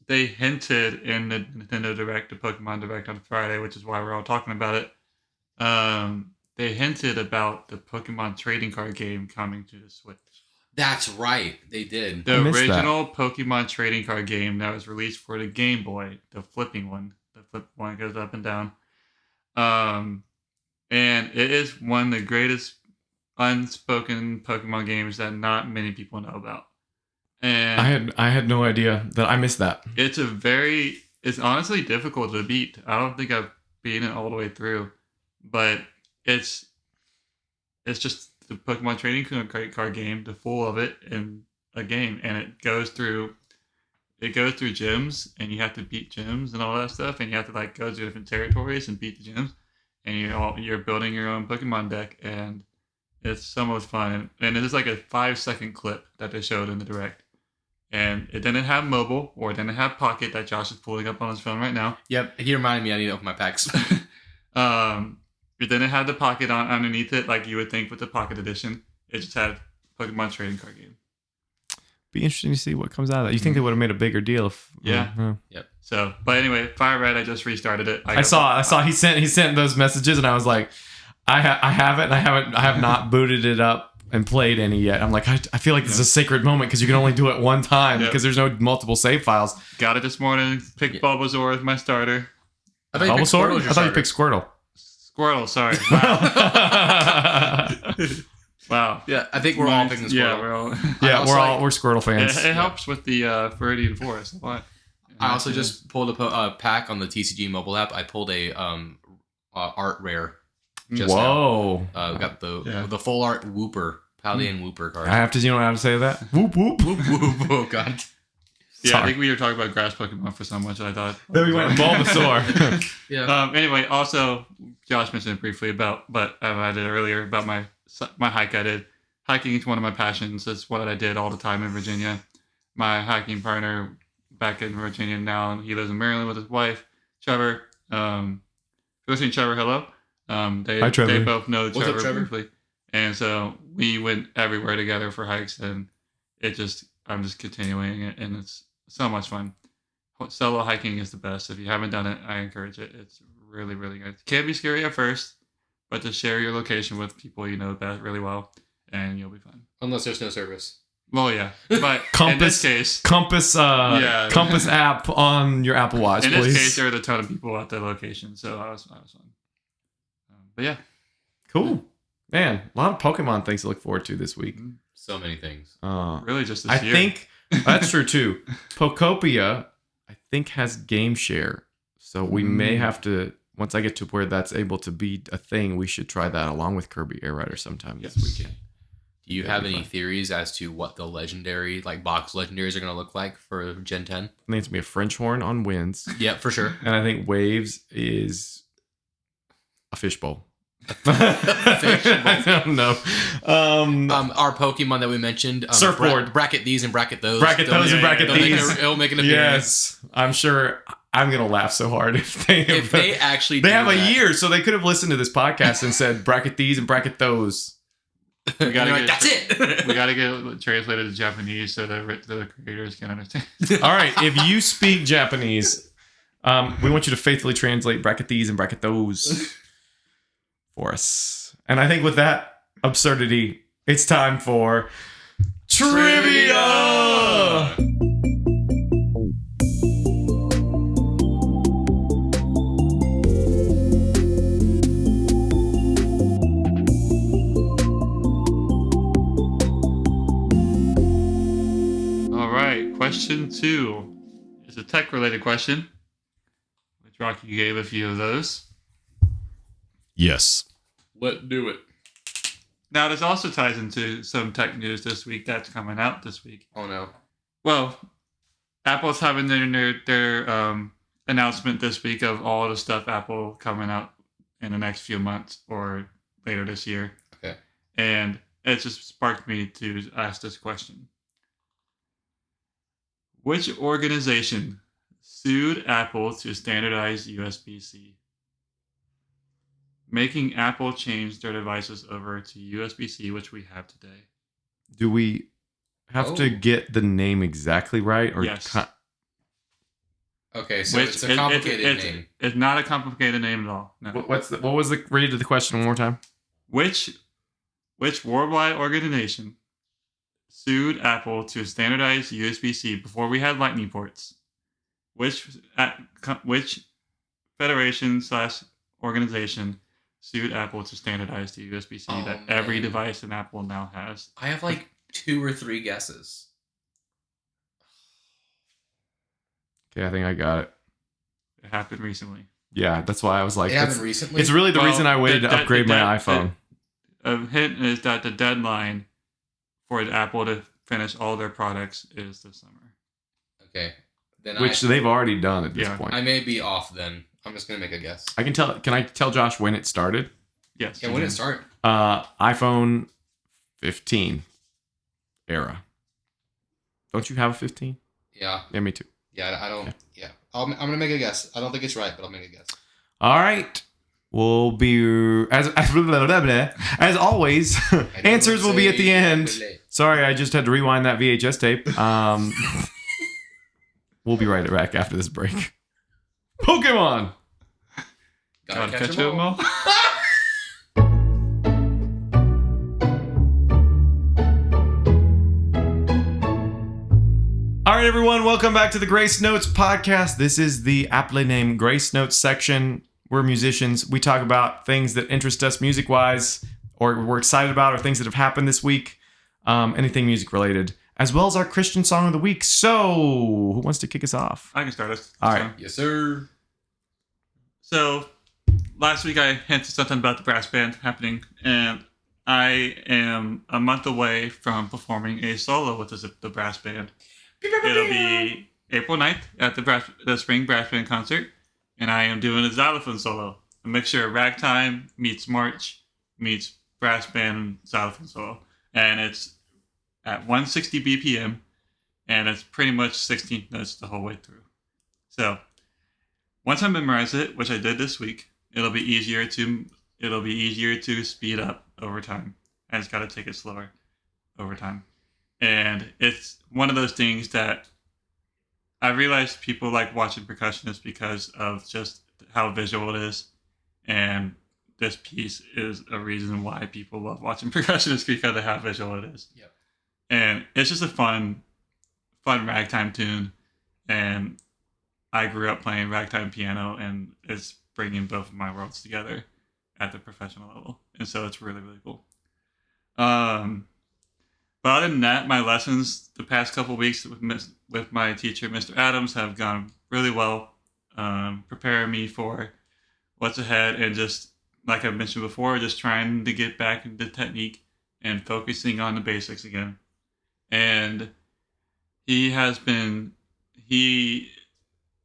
S3: they hinted in the Nintendo Direct, the Pokemon Direct on Friday, which is why we're all talking about it. They hinted about the Pokemon trading card game coming to the Switch.
S2: That's right. They did.
S3: The original Pokemon trading card game that was released for the Game Boy, the flipping one. The flip one goes up and down. And it is one of the greatest unspoken Pokemon games that not many people know about. And
S1: I had no idea that I missed that.
S3: it's honestly difficult to beat. I don't think I've beaten it all the way through, but it's just the Pokemon trading card game, the full of it in a game, and it goes through gyms, and you have to beat gyms and all that stuff, and you have to like go to different territories and beat the gyms, and you're building your own Pokemon deck, and it's so much fun. And it is like a 5-second clip that they showed in the direct, and it didn't have mobile or it didn't have Pocket that Josh is pulling up on his phone right now.
S2: Yep, he reminded me I need to open my packs.
S3: It didn't have the Pocket underneath it like you would think with the Pocket Edition. It just had Pokemon trading card game.
S1: Be interesting to see what comes out of that. You think they would have made a bigger deal if
S3: Yeah.
S2: Yep.
S3: So, but anyway, Fire Red, I just restarted it.
S1: I saw he sent those messages, and I was like, I have not booted it up and played any yet. I'm like, I feel like this is a sacred moment because you can only do it one time because there's no multiple save files.
S3: Got it this morning. Picked Bulbasaur as my starter.
S1: Bulbasaur? I thought you picked Squirtle.
S3: Squirtle, sorry. Wow. Wow.
S2: Yeah, I think we're all picking Squirtle.
S3: Yeah,
S1: we're Squirtle fans.
S3: It helps with the Viridian Forest a lot.
S2: I also just pulled a pack on the TCG mobile app. I pulled a art rare.
S1: Whoa!
S2: Now. Got the full art Wooper, Paldean Wooper card.
S1: I have to, you know how to say that? Whoop whoop
S2: whoop whoop. Oh god.
S3: Yeah, sorry. I think we were talking about grass Pokemon for so much that I thought.
S1: Then we went Bulbasaur.
S2: Yeah.
S3: Anyway, also Josh mentioned it briefly but I did earlier about my hike I did. Hiking is one of my passions. It's what I did all the time in Virginia. My hiking partner back in Virginia now, he lives in Maryland with his wife, Trevor. Listening, Trevor, hello.
S1: Hi, Trevor.
S3: They both know
S2: What's
S3: Trevor,
S2: up, Trevor
S3: briefly. And so we went everywhere together for hikes, and I'm just continuing it, and it's so much fun. Solo hiking is the best. If you haven't done it, I encourage it. It's really, really good. It can be scary at first, but to share your location with people you know that really well, and you'll be fine.
S2: Unless there's no service.
S3: Well, yeah, but in this case,
S1: Compass app on your Apple Watch,
S3: in
S1: please.
S3: this case, there were a ton of people at the location, so I was fun. But yeah,
S1: cool, man. A lot of Pokemon things to look forward to this week.
S2: So many things.
S3: Really, just this year.
S1: I think that's true too. Pokopia, I think, has game share, so we may have to. Once I get to where that's able to be a thing, we should try that along with Kirby Air Rider sometime this weekend.
S2: Do you have any theories as to what the legendary, like box legendaries, are going to look like for Gen 10?
S1: I think it's going to be a French horn on winds.
S2: Yeah, for sure.
S1: And I think Waves is a fishbowl.
S2: I
S1: don't know.
S2: Our Pokemon that we mentioned,
S1: surfboard.
S2: Bracket these and bracket those.
S1: Bracket those and bracket these.
S2: It'll make an appearance.
S1: Yes, I'm sure. I'm gonna laugh so hard if they
S2: actually
S1: they have a year, so they could have listened to this podcast and said bracket these and bracket those.
S3: We gotta get
S2: that's it.
S3: We gotta get it translated to Japanese so that the creators can understand.
S1: All right, if you speak Japanese, we want you to faithfully translate bracket these and bracket those for us. And I think with that absurdity, it's time for trivia.
S3: Question 2 is a tech-related question, which Rocky gave a few of those.
S1: Yes.
S2: Let's do it.
S3: Now, this also ties into some tech news this week that's coming out this week.
S2: Oh, no.
S3: Well, Apple's having their announcement this week of all the stuff Apple coming out in the next few months or later this year.
S2: Okay. And
S3: it just sparked me to ask this question. Which organization sued Apple to standardize USB-C, making Apple change their devices over to USB-C, which we have today?
S1: Do we have to get the name exactly right? Or
S3: yes.
S2: Okay, so it's a complicated name.
S3: It's not a complicated name at all. No.
S1: What was the read of the question one more time?
S3: Which worldwide organization sued Apple to standardize USB-C before we had Lightning ports? Which federation / organization sued Apple to standardize the USB-C that every device in Apple now has?
S2: I have like 2 or 3 guesses.
S1: Okay, I think I got it.
S3: It happened recently.
S1: Yeah, that's why I was like,
S2: It happened recently.
S1: it's really the
S3: Well,
S1: reason I waited to upgrade my iPhone.
S3: A hint is that the deadline for Apple to finish all their products is this summer.
S2: Okay. Then
S1: Which they've already done at this point.
S2: I may be off then. I'm just going to make a guess.
S1: Can I tell Josh when it started?
S3: Yes.
S2: Yeah, when did it start?
S1: iPhone 15 era. Don't you have a 15?
S2: Yeah.
S1: Yeah, me too.
S2: Yeah, I don't. Yeah. I'm going to make a guess. I don't think it's right, but I'll make a guess.
S1: All right. We'll be as always. Answers will be at the end. Sorry, I just had to rewind that VHS tape. We'll be right back after this break. Pokemon.
S2: Gotta catch 'em all.
S1: All right, everyone, welcome back to the Grace Notes podcast. This is the aptly named Grace Notes section. We're musicians. We talk about things that interest us music-wise, or we're excited about, or things that have happened this week, anything music-related, as well as our Christian song of the week. So, who wants to kick us off?
S3: I can start us.
S1: All right.
S2: Yes, sir.
S3: So, last week I hinted something about the brass band happening, and I am a month away from performing a solo with the brass band. It'll be April 9th at the Spring Brass Band concert, and I am doing a xylophone solo. A mixture of ragtime meets march meets brass band and xylophone solo. And it's at 160 BPM, and it's pretty much 16 notes the whole way through. So, once I memorize it, which I did this week, it'll be easier to speed up over time. I just got to take it slower over time. And it's one of those things that I realized people like watching percussionists because of just how visual it is. And this piece is a reason why people love watching percussionists, because of how visual it is.
S2: Yep.
S3: And it's just a fun ragtime tune. And I grew up playing ragtime piano, and it's bringing both of my worlds together at the professional level. And so it's really, really cool. But other than that, my lessons the past couple of weeks with my teacher, Mr. Adams, have gone really well, preparing me for what's ahead, and just like I mentioned before, just trying to get back into technique and focusing on the basics again. And he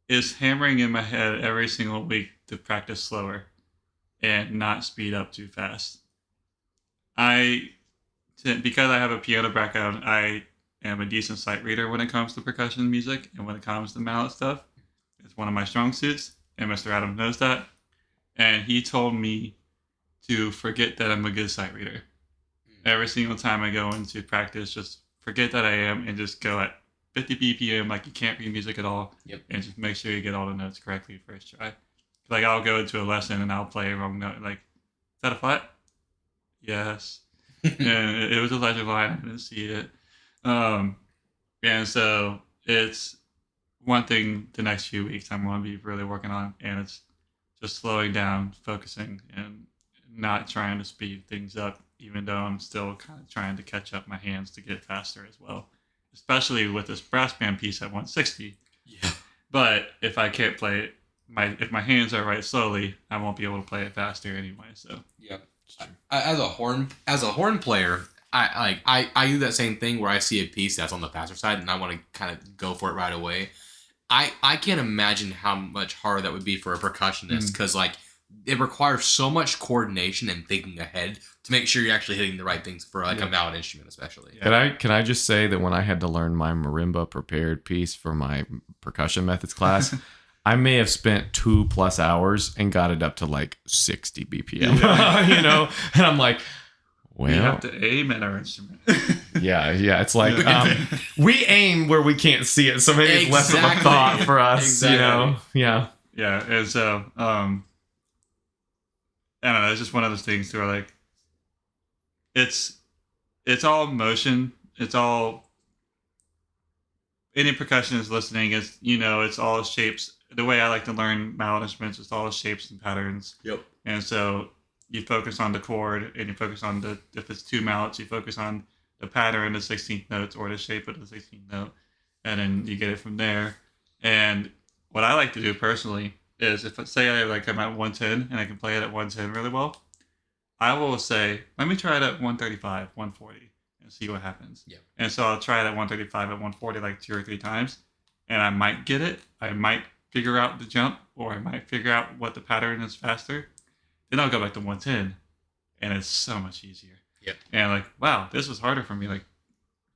S3: is hammering in my head every single week to practice slower and not speed up too fast. Because I have a piano background, I am a decent sight reader when it comes to percussion music, and when it comes to mallet stuff. It's one of my strong suits, and Mr. Adams knows that. And he told me to forget that I'm a good sight reader. Every single time I go into practice, just forget that I am, and just go at 50 BPM like you can't read music at all.
S2: Yep.
S3: And just make sure you get all the notes correctly first try. Like, I'll go into a lesson and I'll play a wrong note. Like, is that a flat? Yes. And it was a legend line. I didn't see it. And so it's one thing the next few weeks I'm going to be really working on, and it's just slowing down, focusing, and not trying to speed things up, even though I'm still kind of trying to catch up my hands to get faster as well, especially with this brass band piece at 160.
S2: Yeah. But
S3: if I can't play it, if my hands are right slowly, I won't be able to play it faster anyway. So
S2: yeah. As a horn player, I do that same thing where I see a piece that's on the faster side and I want to kind of go for it right away. I can't imagine how much harder that would be for a percussionist, because like it requires so much coordination and thinking ahead to make sure you're actually hitting the right things for like a mallet instrument, especially.
S1: Yeah. Can I just say that when I had to learn my marimba prepared piece for my percussion methods class, I may have spent 2+ hours and got it up to like 60 BPM, you know? And I'm like, well,
S3: we have to aim at our instrument.
S1: yeah. It's like, we aim where we can't see it. So maybe it's less of a thought for us, you know? Yeah.
S3: Yeah. And so, I don't know. It's just one of those things where like, it's all motion. It's all, any percussionist listening is, it's all shapes. The way I like to learn mallet instruments is all shapes and patterns.
S2: Yep.
S3: And so you focus on the chord, and you focus on if it's 2 mallets, you focus on the pattern of the 16th notes or the shape of the 16th note, and then you get it from there. And what I like to do personally is if say I'm at 110 and I can play it at 110 really well, I will say, let me try it at 135, 140 and see what happens.
S2: Yeah.
S3: And so I'll try it at 135 at 140 like 2 or 3 times, and I might get it. I might figure out the jump, or I might figure out what the pattern is faster. Then I'll go back to 110, and it's so much easier.
S2: Yeah.
S3: And like, wow, this was harder for me like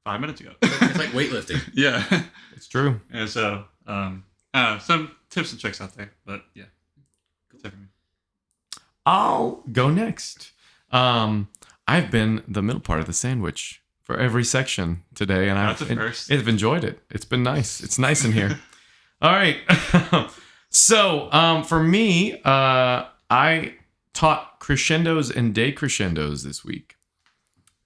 S3: 5 minutes ago.
S2: It's like weightlifting.
S3: Yeah.
S1: It's true.
S3: And so, some tips and tricks out there, but yeah. That's it for me.
S1: I'll go next. I've been the middle part of the sandwich for every section today, and
S3: That's a first.
S1: I've enjoyed it. It's been nice. It's nice in here. All right. So, for me, I taught crescendos and decrescendos this week,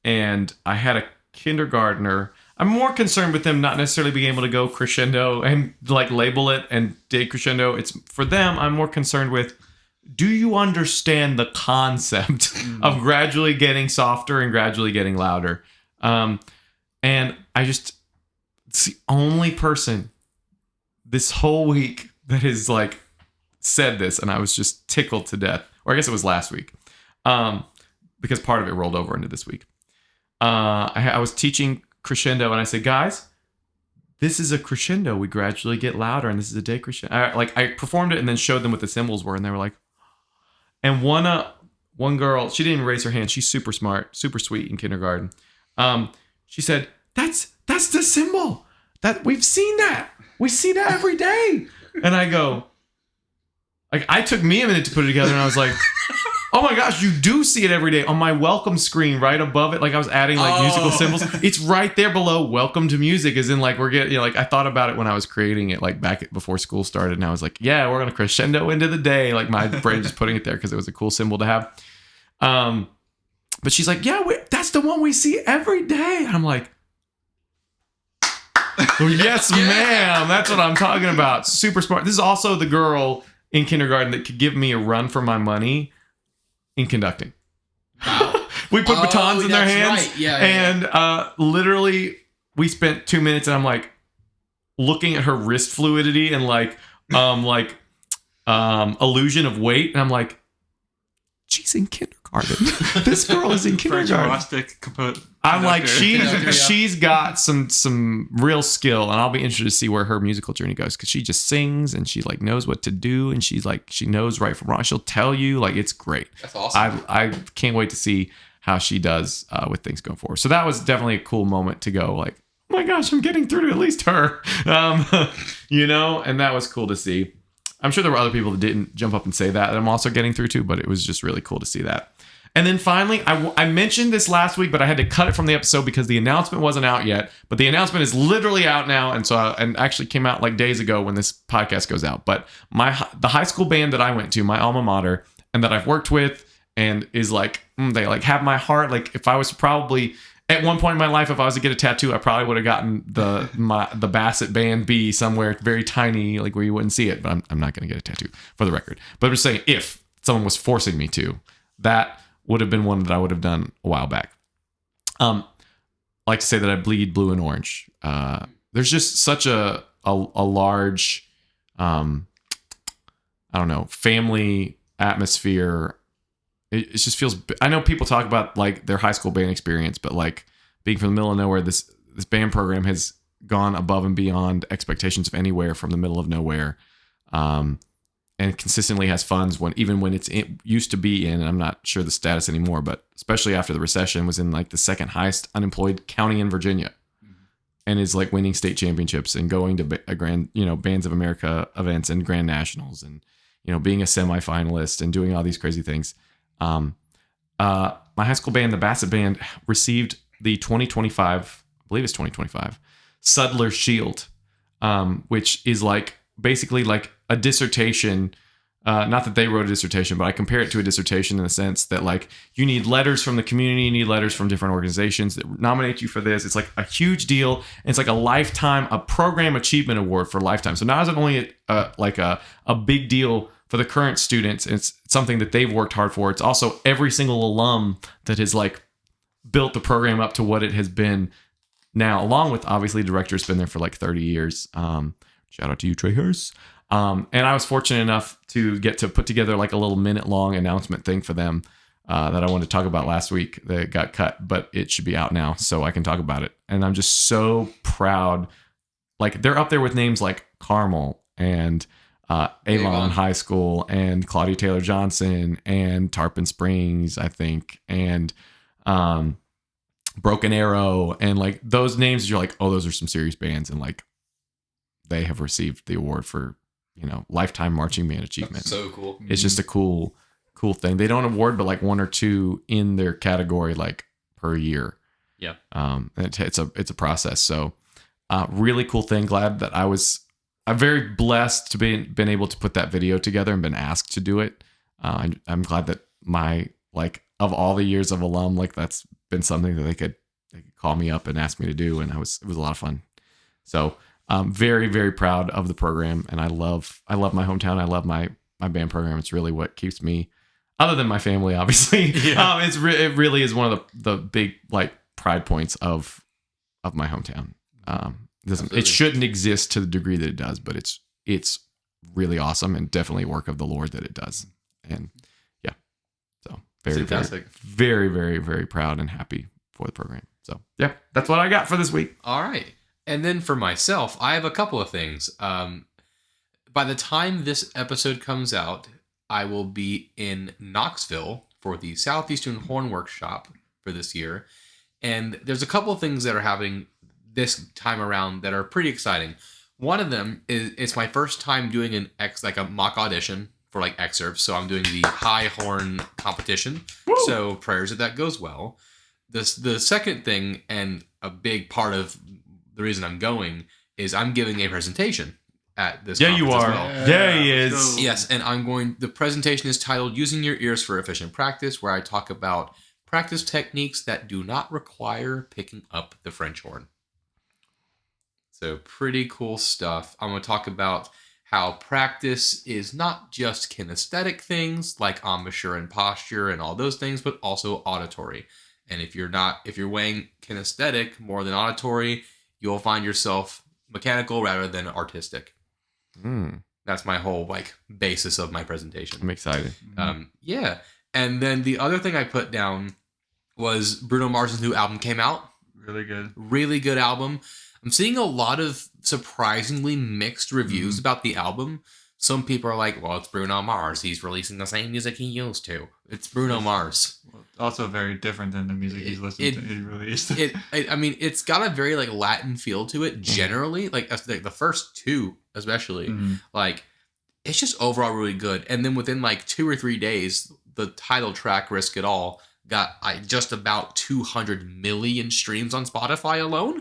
S1: and I had a kindergartner. I'm more concerned with them not necessarily being able to go crescendo and like label it and decrescendo. It's for them. I'm more concerned with, do you understand the concept of gradually getting softer and gradually getting louder? And it's the only person this whole week that has like said this, and I was just tickled to death. Or I guess it was last week, because part of it rolled over into this week. I was teaching crescendo, and I said, guys, this is a crescendo. We gradually get louder, and this is a decrescendo. I performed it and then showed them what the symbols were, and they were like, and one girl, she didn't even raise her hand. She's super smart, super sweet in kindergarten. She said, that's the symbol. That we've seen that. We see that every day. And I go, like, I took me a minute to put it together, and I was like, oh my gosh, you do see it every day on my welcome screen right above it. Like I was adding like musical symbols. It's right there below welcome to music, as in like we're getting, like I thought about it when I was creating it, like back before school started. And I was like, yeah, we're going to crescendo into the day. Like my brain just putting it there because it was a cool symbol to have. But she's like, yeah, that's the one we see every day. And I'm like, yes, ma'am. That's what I'm talking about. Super smart. This is also the girl in kindergarten that could give me a run for my money in conducting.
S2: Wow.
S1: We put batons in their hands.
S2: Right. Yeah,
S1: and literally we spent 2 minutes, and I'm like looking at her wrist fluidity and illusion of weight. And I'm like, she's in kindergarten. This girl is in kindergarten. I'm like, she's got some real skill, and I'll be interested to see where her musical journey goes, because she just sings and she like knows what to do, and she's like, she knows right from wrong. She'll tell you, like, it's great.
S2: That's awesome.
S1: I can't wait to see how she does with things going forward. So that was definitely a cool moment to go like, oh my gosh, I'm getting through to at least her, and that was cool to see. I'm sure there were other people that didn't jump up and say that I'm also getting through to, but it was just really cool to see that. And then finally, I mentioned this last week, but I had to cut it from the episode because the announcement wasn't out yet. But the announcement is literally out now, and actually came out like days ago when this podcast goes out. But the high school band that I went to, my alma mater, and that I've worked with, and is like, they like have my heart. Like if I was probably at one point in my life, if I was to get a tattoo, I probably would have gotten the Bassett Band B somewhere very tiny, like where you wouldn't see it. But I'm not going to get a tattoo, for the record. But I'm just saying, if someone was forcing me to, that would have been one that I would have done a while back. I like to say that I bleed blue and orange. There's just such a large, I don't know, family atmosphere. It just feels, I know people talk about like their high school band experience, but like being from the middle of nowhere, this band program has gone above and beyond expectations of anywhere from the middle of nowhere. And consistently has funds when it used to be in, and I'm not sure the status anymore, but especially after the recession, was in like the second highest unemployed county in Virginia, and is like winning state championships and going to a grand, Bands of America events and Grand Nationals, and being a semifinalist and doing all these crazy things. My high school band, the Bassett Band, received the 2025, I believe it's 2025, Sudler Shield, which is like basically like a dissertation. Not that they wrote a dissertation, but I compare it to a dissertation in the sense that like you need letters from the community, you need letters from different organizations that nominate you for this. It's like a huge deal. And it's like a program achievement award for lifetime. So not is it only a big deal for the current students, it's something that they've worked hard for. It's also every single alum that has like built the program up to what it has been now, along with obviously the director's been there for like 30 years. Shout out to you, Trey Harris. And I was fortunate enough to get to put together like a little minute-long announcement thing for them that I wanted to talk about last week that got cut, but it should be out now, so I can talk about it. And I'm just so proud. Like, they're up there with names like Carmel and Avon High School and Claudia Taylor Johnson and Tarpon Springs, I think, and Broken Arrow, and like those names. You're like, oh, those are some serious bands, and like they have received the award for lifetime marching band achievement.
S2: That's so cool.
S1: It's just a cool thing. They don't award but like 1 or 2 in their category like per year.
S2: Yeah.
S1: And it's a process. So really cool thing. Glad that I'm very blessed to been able to put that video together and been asked to do it. I'm glad that my, like, of all the years of alum, like, that's been something that they could call me up and ask me to do. And it was a lot of fun. So very, very proud of the program. And I love my hometown. I love my band program. It's really what keeps me, other than my family, obviously. Yeah. It really is one of the big, like, pride points of my hometown. It shouldn't exist to the degree that it does, but it's really awesome and definitely work of the Lord that it does. And yeah, so very, very, very, very, very proud and happy for the program. So yeah, that's what I got for this week.
S2: All right. And then for myself, I have a couple of things. By the time this episode comes out, I will be in Knoxville for the Southeastern Horn Workshop for this year. And there's a couple of things that are happening this time around that are pretty exciting. One of them is it's my first time doing a mock audition for like excerpts. So I'm doing the high horn competition. Woo! So prayers that goes well. The second thing, and a big part of the reason I'm going, is I'm giving a presentation at this conference.
S1: You are.
S2: As well.
S1: Yeah, he is.
S2: Yes, and the presentation is titled Using Your Ears for Efficient Practice, where I talk about practice techniques that do not require picking up the French horn. So pretty cool stuff. I'm going to talk about how practice is not just kinesthetic things like embouchure and posture and all those things, but also auditory. And if you're weighing kinesthetic more than auditory, you'll find yourself mechanical rather than artistic. That's my whole basis of my presentation.
S1: I'm excited.
S2: Yeah. And then the other thing I put down was Bruno Mars's new album came out.
S3: Really good.
S2: Really good album. I'm seeing a lot of surprisingly mixed reviews about the album. Some people are like, well, it's Bruno Mars. He's releasing the same music he used to. It's Bruno Mars.
S3: Well, also very different than the music he released.
S2: It's got a very Latin feel to it generally. The first two especially. It's just overall really good. And then within 2 or 3 days, the title track, Risk It All, got just about 200 million streams on Spotify alone.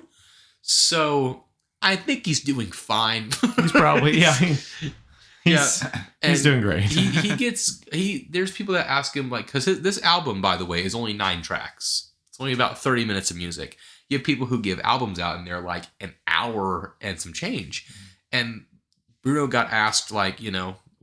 S2: So I think he's doing fine.
S1: He's probably, yeah. He's doing great.
S2: There's people that ask him, because this album, by the way, is only 9 tracks. It's only about 30 minutes of music. You have people who give albums out and they're an hour and some change. And Bruno got asked, why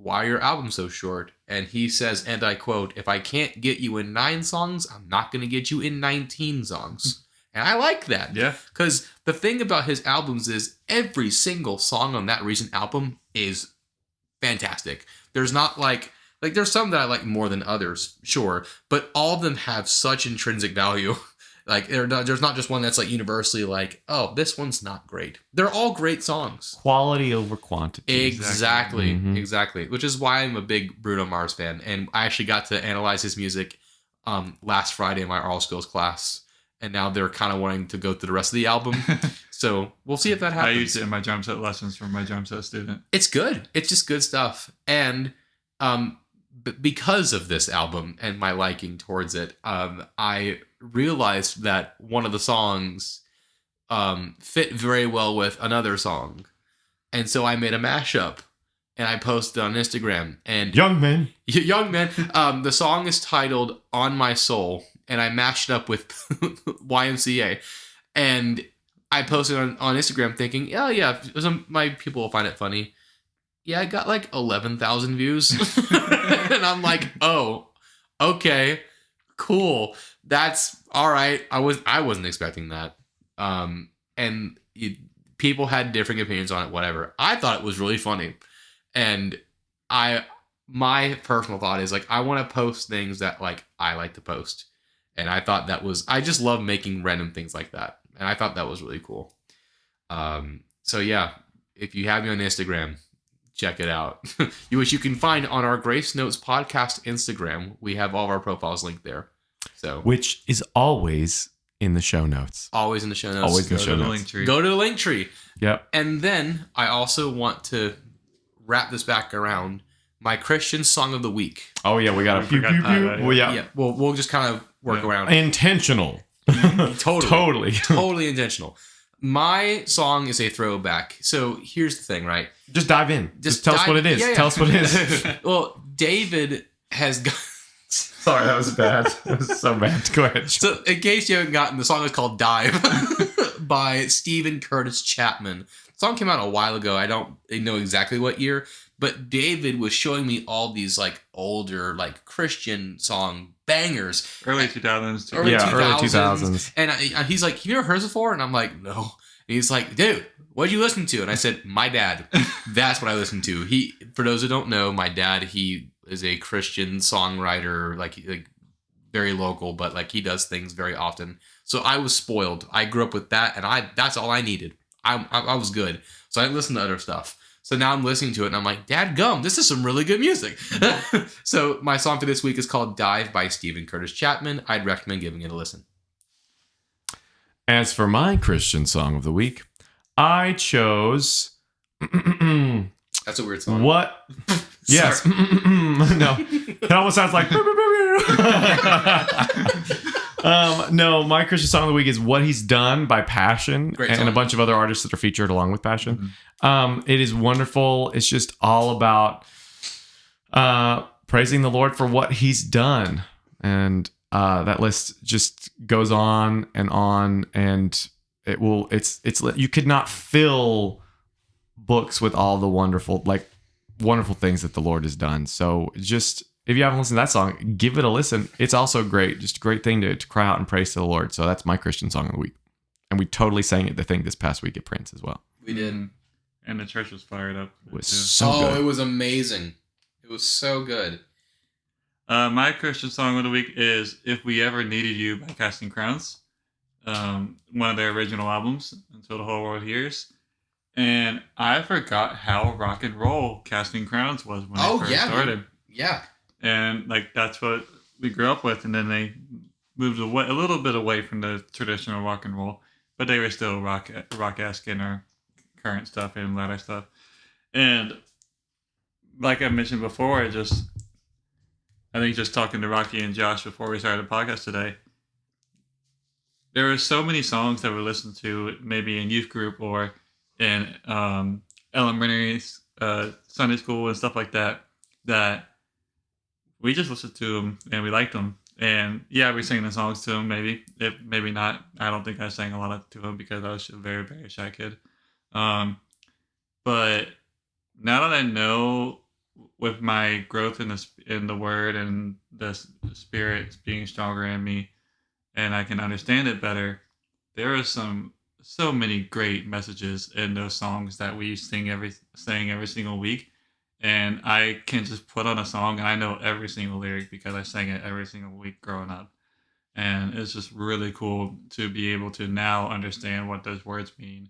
S2: are your albums so short? And he says, and I quote, if I can't get you in 9 songs, I'm not going to get you in 19 songs. And I like that. Yeah. Because the thing about his albums is every single song on that recent album is fantastic. There's not there's some that I like more than others, sure. But all of them have such intrinsic value. There's not just one that's universally oh, this one's not great. They're all great songs.
S1: Quality over quantity.
S2: Exactly. Mm-hmm. Exactly. Which is why I'm a big Bruno Mars fan. And I actually got to analyze his music last Friday in my oral skills class. And now they're kind of wanting to go through the rest of the album. So we'll see if that happens.
S3: I used it in my drum set lessons from my drum set student.
S2: It's good. It's just good stuff. And because of this album and my liking towards it, I realized that one of the songs fit very well with another song. And so I made a mashup. And I posted on Instagram. And
S1: Young Man.
S2: The song is titled On My Soul. And I mashed it up with YMCA. And I posted on Instagram thinking, oh, yeah, my people will find it funny. Yeah, I got 11,000 views. And I'm like, oh, okay, cool. That's all right. I wasn't expecting that. People had differing opinions on it, whatever. I thought it was really funny. And my personal thought is like, I want to post things that like I like to post. And I thought I just love making random things like that. And I thought that was really cool. So yeah, if you have me on Instagram, check it out. Which you can find on our Grace Notes podcast Instagram. We have all of our profiles linked there. So
S1: which is always in the show notes.
S2: Always in the show notes.
S1: Always in the show notes.
S2: Go to the link tree.
S1: Yep.
S2: And then I also want to wrap this back around. My Christian song of the week.
S1: Oh yeah, we got a pew pew pew. Well,
S2: yeah. Well, we'll just kind of work around.
S1: Intentional.
S2: Totally intentional. My song is a throwback. So here's the thing, right?
S1: Just dive in. Just tell us what it is.
S2: Yeah.
S1: Tell us what it is.
S2: Well, David has got.
S1: Sorry, that was bad. That was so bad. Go ahead.
S2: So, in case you haven't gotten, the song is called "Dive" by Stephen Curtis Chapman. The song came out a while ago. I don't know exactly what year. But David was showing me all these like older like Christian song bangers.
S3: Early 2000s.
S2: Early
S1: 2000s.
S2: And he's like, have you ever heard this before? And I'm like, no. And he's like, dude, what'd you listen to? And I said, my dad. That's what I listened to. For those who don't know, my dad, he is a Christian songwriter, like very local, but like he does things very often. So I was spoiled. I grew up with that, and that's all I needed. I was good. So I didn't listen to other stuff. So now I'm listening to it and I'm like, Dad gum, this is some really good music. So my song for this week is called Dive by Stephen Curtis Chapman. I'd recommend giving it a listen.
S1: As for my Christian song of the week, I chose...
S2: That's a weird song.
S1: What? Yes. No. It almost sounds like... No, my Christian song of the week is What He's Done by Passion and a bunch of other artists that are featured along with Passion. It is wonderful. It's just all about praising the Lord for what He's done. And that list just goes on, and it's you could not fill books with all the wonderful things that the Lord has done. So just, if you haven't listened to that song, give it a listen. It's also great. Just a great thing to cry out and praise to the Lord. So that's my Christian song of the week. And we totally sang it, this past week at Prince as well.
S2: We did.
S3: And the church was fired up.
S1: It was so good.
S2: It was amazing. It was so good.
S3: My Christian song of the week is If We Ever Needed You by Casting Crowns. One of their original albums, Until the Whole World Hears. And I forgot how rock and roll Casting Crowns was when I first started.
S2: Dude. Yeah. And
S3: like that's what we grew up with, and then they moved away a little bit away from the traditional rock and roll, but they were still rock-esque in our current stuff and latter stuff. And like I mentioned before, I think just talking to Rocky and Josh before we started the podcast today, there were so many songs that we listened to maybe in youth group or in elementary Sunday school and stuff like that we just listened to them and we liked them. And yeah, we sang the songs to them, maybe not. I don't think I sang a lot to them because I was a very, very shy kid. But now that I know, with my growth in the Word and the Spirit being stronger in me, and I can understand it better, there are so many great messages in those songs that we sang every single week. And I can just put on a song and I know every single lyric because I sang it every single week growing up. And it's just really cool to be able to now understand what those words mean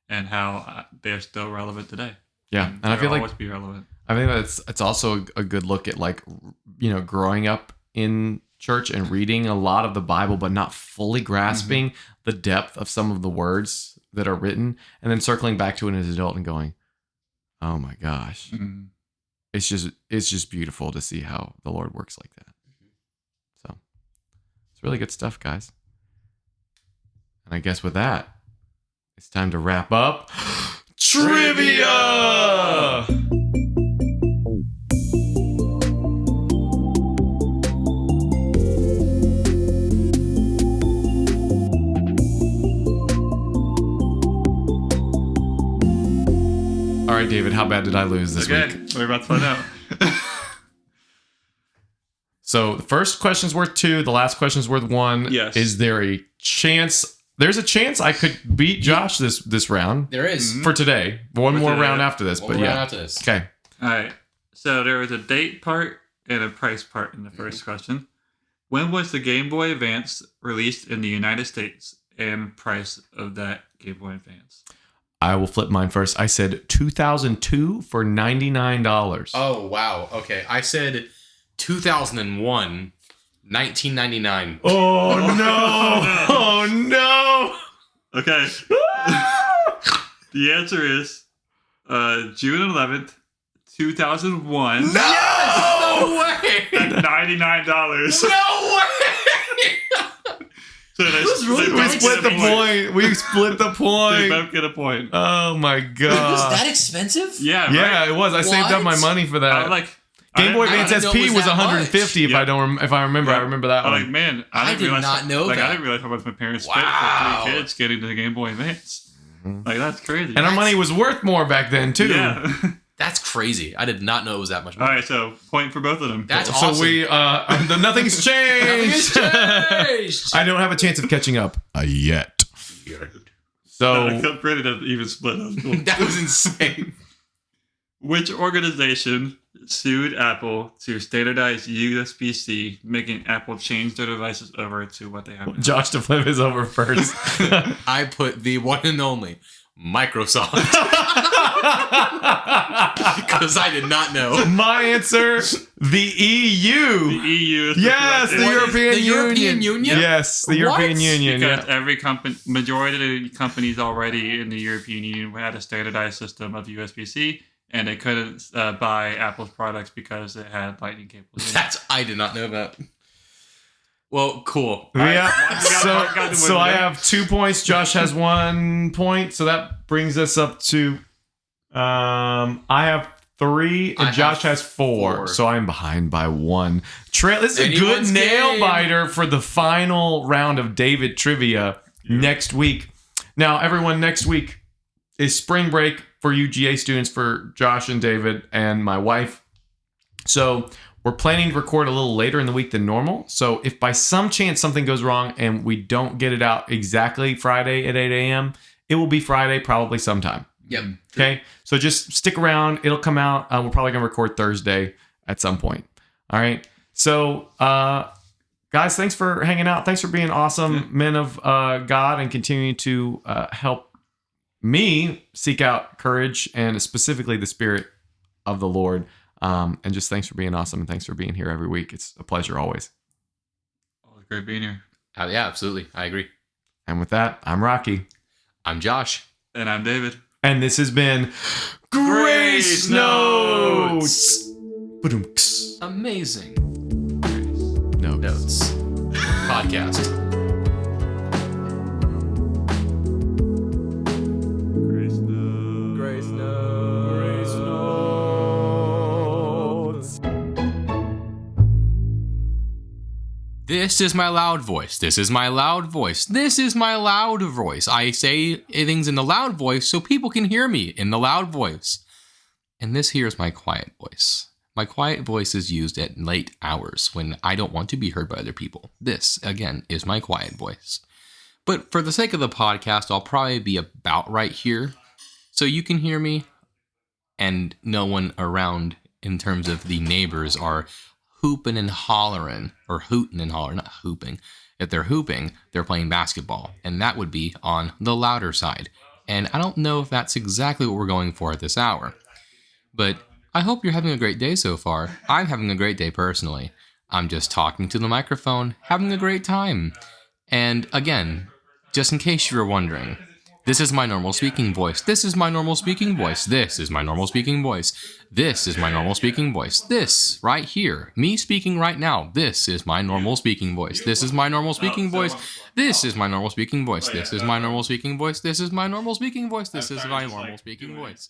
S3: and how they're still relevant today.
S1: Yeah, and I feel like
S3: always be relevant.
S1: I think it's also a good look at growing up in church and reading a lot of the Bible, but not fully grasping the depth of some of the words that are written, and then circling back to it as an adult and going, "Oh my gosh." Mm-hmm. It's just beautiful to see how the Lord works like that. So it's really good stuff, guys. And I guess with that, it's time to wrap up. Trivia! All right, David, how bad did I lose this week?
S3: We're about to find out.
S1: So the first question's worth 2. The last question's worth 1.
S3: Yes.
S1: Is there a chance? There's a chance I could beat Josh this round.
S2: There is.
S1: For today. One more round after this.
S2: One more round after this.
S1: Okay.
S3: All right. So there was a date part and a price part in the first question. When was the Game Boy Advance released in the United States and price of that Game Boy Advance?
S1: I will flip mine first. I said 2002 for $99.
S2: Oh, wow. Okay. I said 2001, 1999.
S1: Oh, no. Oh, no.
S3: Okay. The answer is June 11th, 2001.
S2: No way!
S3: At $99.
S2: No way!
S3: So
S1: We split the point. We split the
S3: They
S1: point.
S3: both get a point.
S1: Oh, my
S4: Was
S1: God.
S4: that expensive?
S3: Yeah,
S1: Yeah,
S3: right?
S1: it was. I saved up my
S4: What?
S1: money for
S3: I
S1: that.
S3: was like,
S1: Game Boy
S4: I
S1: Advance
S4: didn't know it
S1: SP
S4: was
S1: was
S4: that
S1: 150
S3: much.
S1: if I remember. I remember that
S3: I'm
S1: one.
S3: like, man,
S4: I did
S3: realize
S4: not know
S3: I
S4: that.
S3: didn't realize how much my parents spent
S2: Wow.
S3: for 3 kids getting the Game Boy Advance. Like, that's crazy.
S1: And our money was worth more back then too.
S3: Yeah.
S2: That's crazy. I did not know it was that much
S3: All
S2: money.
S3: right, so point for both of them.
S2: That's
S1: So
S2: awesome.
S1: we nothing's changed.
S2: changed.
S1: I don't have a chance of catching up yet. So
S3: Cup Brady doesn't even split. That was cool.
S2: That was insane.
S3: Which organization sued Apple to standardize USB-C, making Apple change their devices over to what they have now?
S1: Josh to flip is over first.
S2: I put the one and only Microsoft because I did not know.
S1: My answer, the EU.
S3: The EU is the
S1: Yes,
S3: correct
S1: the
S3: answer.
S1: European
S2: The European
S1: Union.
S2: Union?
S1: Yes, the
S2: What?
S1: European Union.
S3: Because
S1: Yeah.
S3: every majority of the companies already in the European Union had a standardized system of USB-C, and they couldn't buy Apple's products because it had lightning cables.
S2: I did not know that. Well, cool.
S1: Yeah.
S3: got the
S1: So
S3: win
S1: I
S3: there.
S1: have 2 points. Josh has 1 point. So that brings us up to I have 3 and
S2: I
S1: Josh
S2: have
S1: has 4.
S2: 4.
S1: So I'm behind by 1. This is a
S2: Anyone's
S1: good nail
S2: game.
S1: biter for the final round of David Trivia next week. Now, everyone, next week is spring break for you GA students, for Josh and David and my wife. So we're planning to record a little later in the week than normal. So if by some chance something goes wrong and we don't get it out exactly Friday at 8 a.m., it will be Friday probably sometime.
S2: Yep.
S1: Okay? So just stick around. It'll come out. We're probably going to record Thursday at some point. All right? So, guys, thanks for hanging out. Thanks for being awesome men of God and continuing to help me seek out courage and specifically the Spirit of the Lord. And just thanks for being awesome and thanks for being here every week. It's a pleasure always.
S3: Oh, great being here.
S2: Yeah, absolutely. I agree.
S1: And with that, I'm Rocky.
S2: I'm Josh.
S3: And I'm David.
S1: And this has been Grace Notes. Ba-dum-ks.
S2: Amazing.
S1: Notes.
S2: Podcast.
S3: Grace
S2: This is my loud voice. This is my loud voice. This is my loud voice. I say things in the loud voice so people can hear me in the loud voice. And this here is my quiet voice. My quiet voice is used at late hours when I don't want to be heard by other people. This, again, is my quiet voice. But for the sake of the podcast, I'll probably be about right here so you can hear me and no one around in terms of the neighbors are hooping and hollering, or hooting and hollering, not hooping. If they're hooping, they're playing basketball, and that would be on the louder side. And I don't know if that's exactly what we're going for at this hour. But I hope you're having a great day so far. I'm having a great day personally. I'm just talking to the microphone, having a great time. And again, just in case you were wondering, this is my normal speaking voice. This is my normal speaking voice. This is my normal speaking voice. This is my normal speaking voice. This right here, me speaking right now. This is my normal speaking voice. This is my normal speaking voice. This is my normal speaking voice. This is my normal speaking voice. This is my normal speaking voice. This is my normal speaking voice.